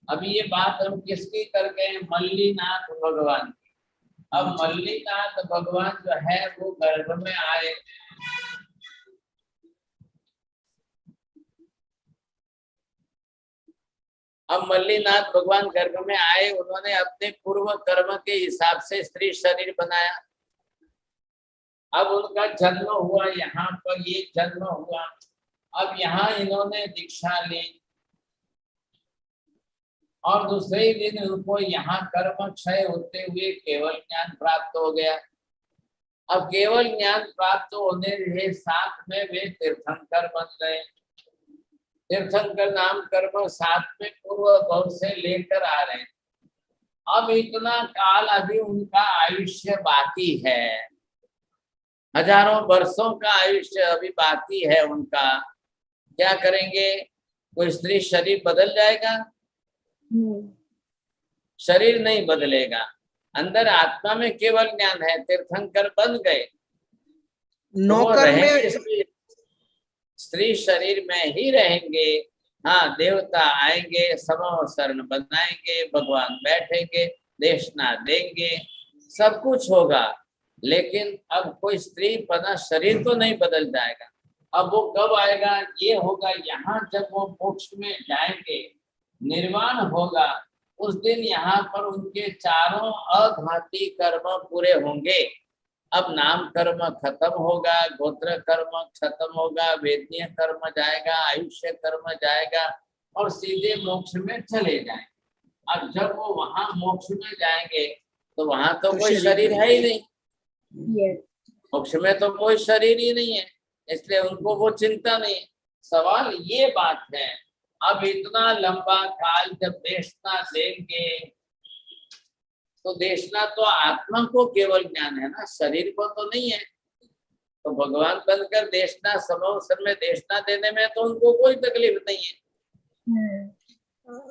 अभी ये बात हम किसकी कर गए, मल्लीनाथ भगवान की। अब मल्लीनाथ भगवान जो है वो गर्भ में आए, अब मल्लीनाथ भगवान गर्भ में आए, उन्होंने अपने पूर्व कर्म के हिसाब से स्त्री शरीर बनाया। अब उनका जन्म हुआ, यहाँ पर ये जन्म हुआ। अब यहाँ इन्होंने दीक्षा ली और दूसरे ही दिन उनको यहाँ कर्म क्षय होते हुए केवल ज्ञान प्राप्त हो गया। अब केवल ज्ञान प्राप्त होने के साथ में वे तीर्थंकर बन गए। तीर्थंकर नाम कर्म साथ में पूर्व भाव से लेकर आ रहे हैं। अब इतना काल अभी उनका आयुष्य बाकी है, हजारों वर्षों का आयुष्य अभी बाकी है उनका। क्या करेंगे, कोई स्त्री शरीर बदल जाएगा? शरीर नहीं बदलेगा, अंदर आत्मा में केवल ज्ञान है। तीर्थंकर बन गए, नौकर में स्त्री शरीर में ही रहेंगे। हाँ, देवता आएंगे, समो शरण बनाएंगे, भगवान बैठेंगे, देशना देंगे, सब कुछ होगा, लेकिन अब कोई स्त्री पना शरीर तो नहीं बदल जाएगा। अब वो कब आएगा, ये होगा यहाँ जब वो मोक्ष में जाएंगे, निर्वाण होगा, उस दिन यहाँ पर उनके चारों अघाती कर्म पूरे होंगे। अब नाम कर्म खत्म होगा, गोत्र कर्म खत्म होगा, वेदनीय कर्म जाएगा, आयुष्य कर्म जाएगा और सीधे मोक्ष में चले जाएंगे। अब जब वो वहां मोक्ष में जाएंगे तो वहां तो कोई शरीर है ही नहीं, मोक्ष में तो कोई शरीर ही नहीं है, इसलिए उनको वो चिंता नहीं। सवाल ये बात है, अब इतना लंबा काल जब देशना देंगे तो देशना तो आत्मा को केवल ज्ञान है ना, शरीर को तो नहीं है। तो भगवान बनकर देशना समोसन में देशना देने में तो उनको कोई तकलीफ नहीं है।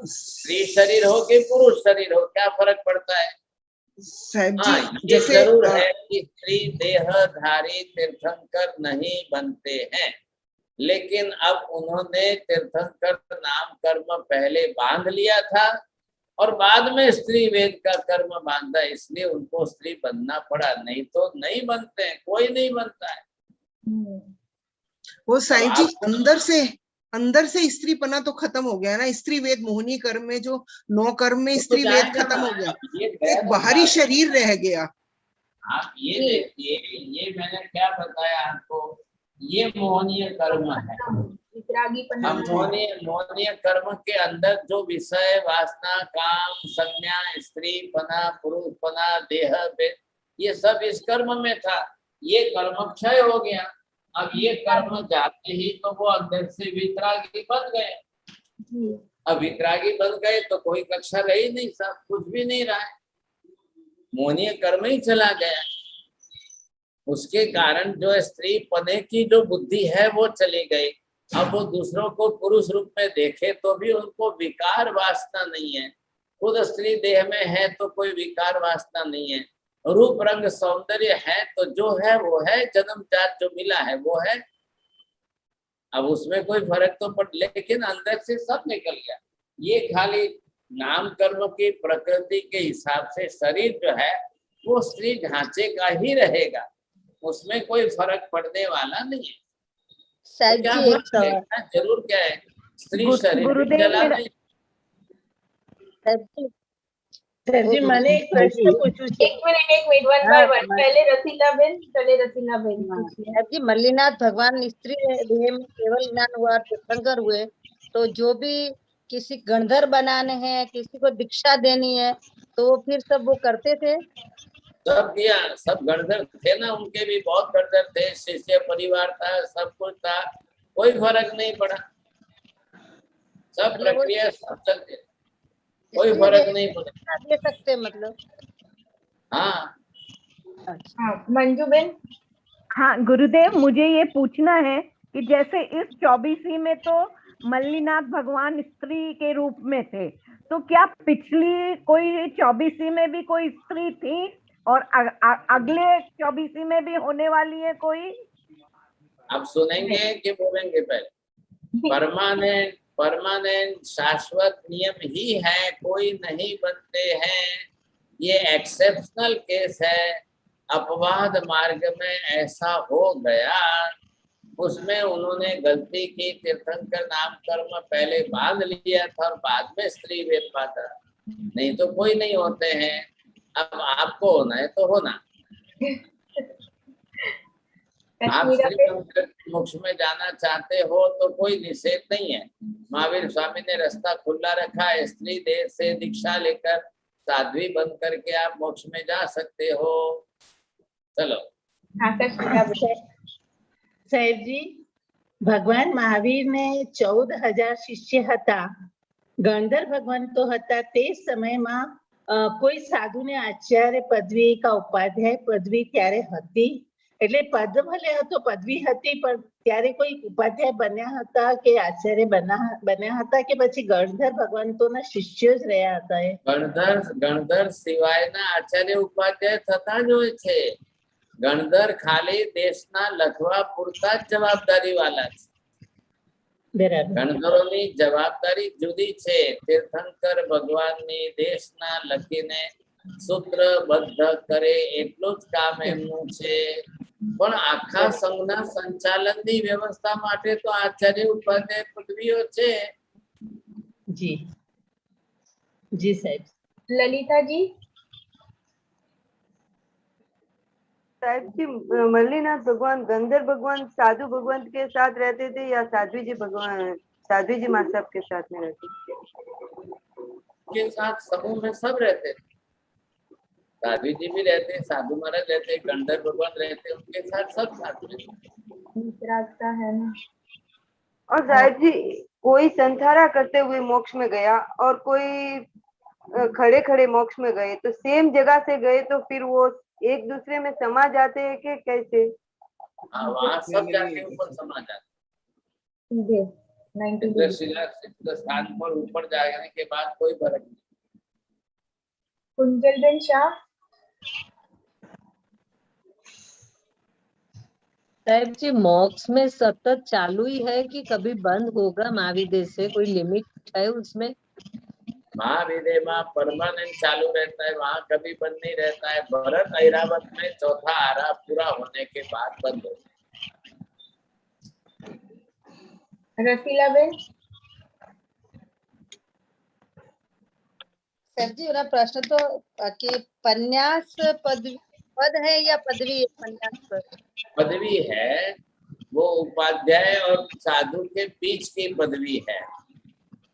स्त्री शरीर हो कि पुरुष शरीर हो, क्या फर्क पड़ता है? हाँ, ये जरूर है कि स्त्री देहधारी तीर्थंकर नहीं बनते हैं, लेकिन अब उन्होंने तीर्थंकर नाम कर्म पहले बांध लिया था और बाद में स्त्री वेद का कर्म बांधा, इसलिए उनको स्त्री बनना पड़ा, नहीं तो नहीं बनते हैं, कोई नहीं बनता है। वो साईं जी अंदर से स्त्रीपना तो खत्म हो गया ना, स्त्री वेद मोहिनी कर्म में जो 9 कर्म में स्त्री वेद खत्म हो गया, एक बाहरी शरीर रह गया। आप ये देखिए, ये मैंने क्या बताया आपको, ये मोहनीय कर्म है। हम मोहनीय कर्म के अंदर जो विषय वासना, काम, संज्ञा, स्त्री पना, पुरुष पना, देह वेद, ये सब इस कर्म में था। ये कर्म क्षय हो गया, अब ये कर्म जाते ही तो वो अंदर से वितरागी बन गए। अब वितरागी बन गए तो कोई कक्षा रही नहीं, सब कुछ भी नहीं रहा है, मोहनीय कर्म ही चला गया। उसके कारण जो स्त्री पने की जो बुद्धि है वो चली गई। अब वो दूसरों को पुरुष रूप में देखे तो भी उनको विकार वासना नहीं है, खुद स्त्री देह में है तो कोई विकार वासना नहीं है, रूप रंग सौंदर्य है तो जो है वो है, जन्म जात जो मिला है वो है। अब उसमें कोई फर्क तो पड़, लेकिन अंदर से सब निकल गया। ये खाली नाम कर्म की प्रकृति के हिसाब से शरीर जो है वो स्त्री ढांचे का ही रहेगा, उसमें कोई फर्क पड़ने वाला नहीं है। तो क्या जरूर क्या है, स्त्री शरीर चला नहीं। सर जी मैंने एक प्रश्न पूछू। एक मिनट वन बाय वन, पहले रसीला बेन। सर जी मल्लीनाथ भगवान स्त्री देह में केवल ज्ञान हुआ, तीर्थंकर हुए, तो जो भी किसी गणधर बनाने हैं, किसी को दीक्षा देनी है, तो फिर सब वो करते थे। सब किया, सब गणधर थे ना, उनके भी बहुत गणधर थे, शिष्य परिवार था, सब कुछ था, कोई फर्क नहीं पड़ा, सब प्रक्रिया सब चलते, कोई फर्क नहीं पड़ा। दे सकते मतलब। हाँ मंजू बेन। हाँ गुरुदेव, मुझे ये पूछना है कि जैसे इस 24वीं में तो मल्लीनाथ भगवान स्त्री के रूप में थे, तो क्या पिछली कोई 24वीं में भी कोई स्त्री थी और अगले 24वीं में भी होने वाली है कोई? अब सुनेंगे कि बोलेंगे? पहले परमानेंट शाश्वत नियम ही है, कोई नहीं बनते हैं, ये एक्सेप्शनल केस है। अपवाद मार्ग में ऐसा हो गया, उसमें उन्होंने गलती की, तीर्थंकर नाम कर्म पहले बांध लिया था और बाद में स्त्री वेद बांधा, नहीं तो कोई नहीं होते हैं। अब आपको होना है तो होना, आप स्त्री मोक्ष में जाना चाहते हो तो कोई निषेध नहीं है। महावीर स्वामी ने रास्ता खुला रखा है, स्त्री देह से दीक्षा लेकर साध्वी बन करके आप मोक्ष में जा सकते हो। चलो साहेब जी, भगवान महावीर ने 14,000 शिष्य હતા, ગણધર ભગવંતો હતા, તે સમયમાં કોઈ સાધુને આચાર્ય પદવી કા ઉપાધ્યાય પદવી ત્યારે હતી? એટલે પદ ભલે હતો, પદવી હતી, પણ ત્યારે કોઈ ઉપાધ્યાય બન્યા હતા કે આચાર્ય બન્યા હતા કે પછી ગણધર ભગવંતોના શિષ્ય જ રહ્યા હતા? ગણધર સિવાયના આચાર્ય ઉપાધ્યાય થતા જ હોય છે। ગણધર ખાલી દેશના લખવા પૂરતા જ જવાબદારી વાળા છે। ગણધરોની જવાબદારી જુદી છે। તીર્થંકર ભગવાનની દેશના લખીને સૂત્રબદ્ધ કરે એટલું જ કામ એમનું છે। પણ આખા સંઘના સંચાલનની વ્યવસ્થા માટે તો આચાર્ય ઉપાધ્યાય પદવીઓ છે. जी जी साहब. ललिता जी. साहब जी मल्लीनाथ भगवान गंधर्व भगवान साधु भगवान के साथ रहते थे या साध्वी जी भगवान साध्वी जी माँ साहब के साथ में रहते थे? के साथ समूह में सब रहते थे. साध्वी जी भी रहते, साधु महाराज रहते, गंधर्व भगवान रहते, उनके साथ सब साथ रहते. मित्रावस्था है ना. और साहब जी कोई संथारा करते हुए मोक्ष में गया और कोई खड़े खड़े मोक्ष में गए, तो सेम जगह से गए तो फिर वो एक दूसरे में समा जाते हैं कि कैसे? हाँ, वहाँ सब जाके ऊपर समा जाते. स्थान पर ऊपर जाने के बाद कोई फर्क नहीं. कुंजलबेन शाह. साहब जी मोक्ष में सतत चालू ही है कि कभी बंद होगा? महाविद्य से कोई लिमिट है उसमें? महाविद्य में परमानेंट चालू रहता है, वहाँ कभी बंद नहीं रहता है. भरत ऐरावत में चौथा आरा पूरा होने के बाद बंद होता है. रसीला बेन. सर जी मेरा प्रश्न तो कि पन्यास पद है या पदवी है? पन्यास पदवी है, वो उपाध्याय और साधु के बीच की पदवी है.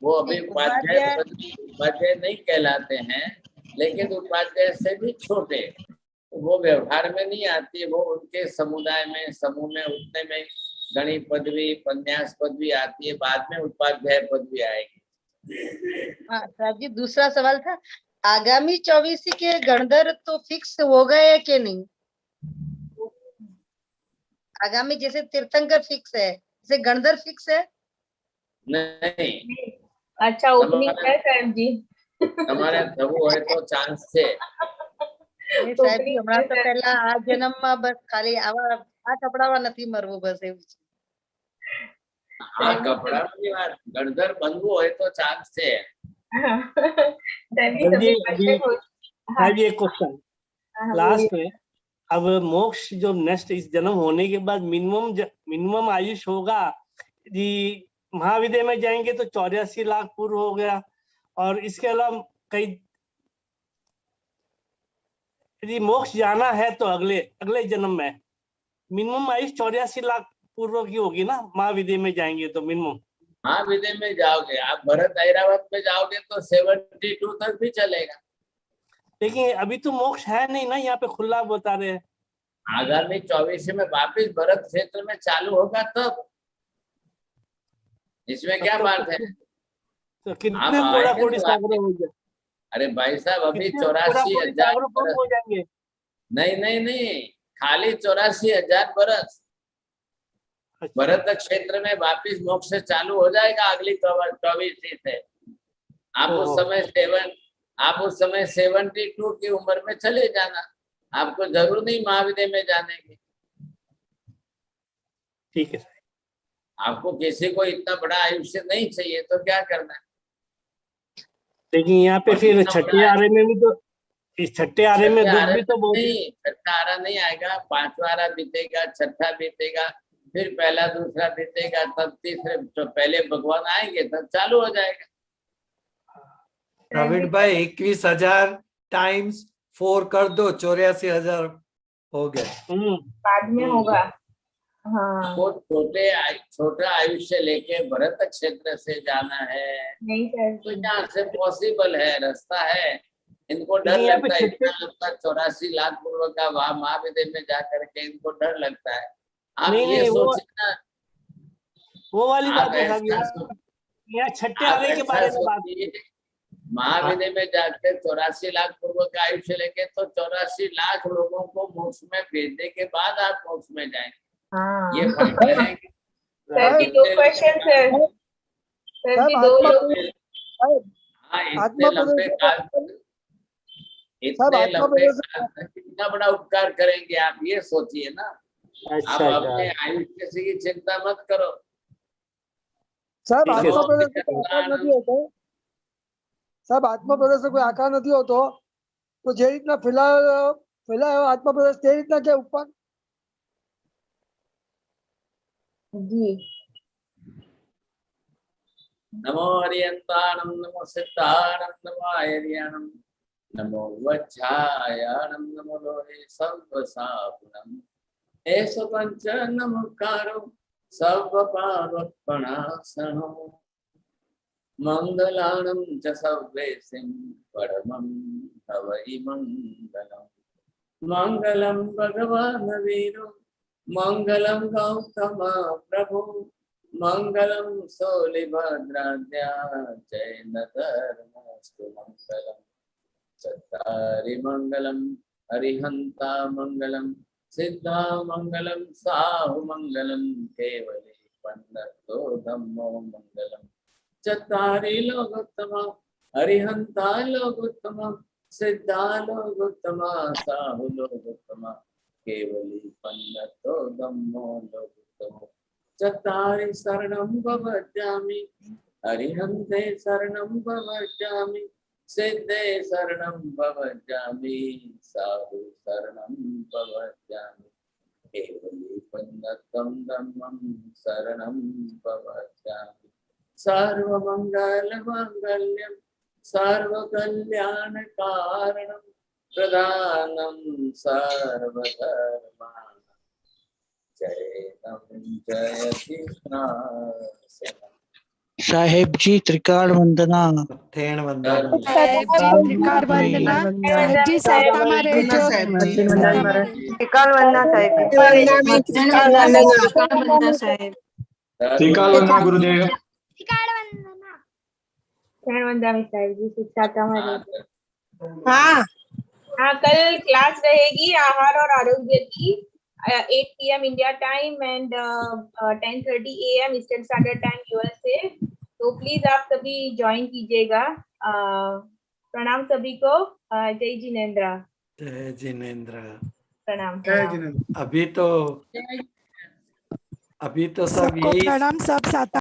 वो अभी उपाध्याय नहीं कहलाते हैं, लेकिन उपाध्याय से भी छोटे. वो व्यवहार में नहीं आती, वो उनके समुदाय में समूह में उतने में गणी पदवी पन्यास पदवी आती है, बाद में उपाध्याय पदवी आएगी. हाँ सर जी दूसरा सवाल था, आगामी 24 के गणधर तो फिक्स हो गए कि नहीं? आगामी जैसे तीर्थंकर फिक्स है, जैसे गणधर फिक्स है? नहीं. अच्छा ओपनिंग है साहब जी. તમારે થવું હોય તો ચાન્સ છે. સાહેબ जी હમણાં તો પહેલા આ જન્મમાં બસ ખાલી આવા આ કપડામાં નથી મરવું બસ એવું છે. આ કપડાની વાત ગણધર બનવું હોય તો ચાન્સ છે. ये क्वेश्चन लास्ट में, अब मोक्ष जो नेक्स्ट इस जन्म होने के बाद मिनिमम आयुष होगा जी. महाविद्य में जाएंगे तो 84 लाख पूर्व हो गया, और इसके अलावा कई यदि मोक्ष जाना है तो अगले जन्म में मिनिमम आयुष 84 लाख पूर्व की होगी ना. महाविद्य में जाएंगे तो मिनिमम. महाविद्य में जाओगे आप, भरत ऐरावत में जाओगे तो 72 तक भी चलेगा. लेकिन अभी तो मोक्ष है नहीं ना, यहाँ पे खुला बता रहे हैं. आगामी 24 में वापिस भरत क्षेत्र में चालू होगा तब. इसमें क्या बात है? तो कितने गोड़ा कोड़ी सागरों हो गए? अरे भाई साहब अभी 84,000 हो जाएंगे. नहीं, खाली 84,000 बरस भरत क्षेत्र में वापिस मोक्ष से चालू हो जाएगा अगली 24 से. आप उस समय 72 की उम्र में चले जाना, आपको जरूर नहीं महाविद्य में जाने की. ठीक है. आपको किसी को इतना बड़ा आयुष्य नहीं चाहिए तो क्या करना है? लेकिन यहाँ पे फिर छठे आरे में भी तो, इस छठे आरे में दुख भी तो बहुत नहीं. छठा आरा नहीं आएगा, पांचवा आरा बीतेगा, छठा बीतेगा, फिर पहला दूसरा बीतेगा, तब तीसरे तो पहले भगवान आएंगे तब चालू हो जाएगा. प्रवीण भाई 21,000 टाइम्स 4 कर दो, 84,000 हो गए. बाद में होगा. हाँ. वो छोटा आयुष्य लेके भरत क्षेत्र से जाना है नहीं सर, तो यहाँ से पॉसिबल है, रास्ता है. इनको डर लगता है, इतना लगता 84 लाख पूर्व का वहाँ महाविद्य में जा करके इनको डर लगता है. आप ये सोचिए ना, वो वाली बात है. यहाँ छठे आरे के बारे में बात. महाविद्य में जाकर 84 लाख पूर्व का आयुष्य लेके तो 84 लाख लोगों को मोक्ष में भेजने के बाद आप मोक्ष में जाएंगे. ये फर्क करेंगे. सर जी 2 क्वेश्चन है. सर जी 2 लोग. हाँ, इतने लंबे काल कितना बड़ा उपकार करेंगे आप, ये सोचिए ना. आप अपने आयुष्य की चिंता मत करो. साहब आत्मप्रदर्शन से कोई आकार नहीं होतो तो जे रीतना फैलायो आत्मप्रदर्शन ते रीतना के ऊपर जी। नमो हरियंताणं नमो सिद्धाणं नमो आयर्याणं नमो वज्रायाणं नमो लोहे सर्वसापुनं एष पंच नमकारो सर्वपापप्रणाशनो मंगलानं च सर्वेसिं परमं हवै मंगलम् मंगलं भगवान् वीरो मंगलं गौतम प्रभु मंगलं सोलिभद्राद्या जैन धर्मस्तु मंगलम् चत्तारि मंगलम हरिहंता मंगलम सिद्धा मंगलम साहु मंगलम केवली पन्नतो धम्मो मंगलम चत्तारि लोकोत्तम हरिहंता लोकोत्तम सिद्धा लोकोत्तम साहु लोकोत्तम केवली पन्नतो धम्मो लोकोत्तम चत्तारि शरणं भवजामि हरिहंते शरणं भवजामि सिद्धे शरणं भवजामि साधु शरणं भवजामि केवली पन्नतं धम्मं शरणं भवजामि सर्वमंगलमांगल्यं सर्वकल्याणकारणं प्रधानं सर्वधर्माणां जयति नासनं साहेब जी त्रिकाल वंदना ठेण वंदना त्रिकाल वंदना साहेब जी सत्तामा રહેજો त्रिकाल वंदना साहेब जी त्रिकाल वंदना गुरुदेव वंदना साहेब जी शिक्षातामा रहेજો। हाँ हाँ, कल क्लास रहेगी आहार और आरोग्य की 8 PM India time and 10:30 AM eastern standard time USA। तो प्लीज आप सभी ज्वाइन कीजिएगा। प्रणाम सभी को। जय जिनेन्द्र। जय जिनेन्द्र। प्रणाम। अभी तो सब सबको यही प्रणाम सब साथ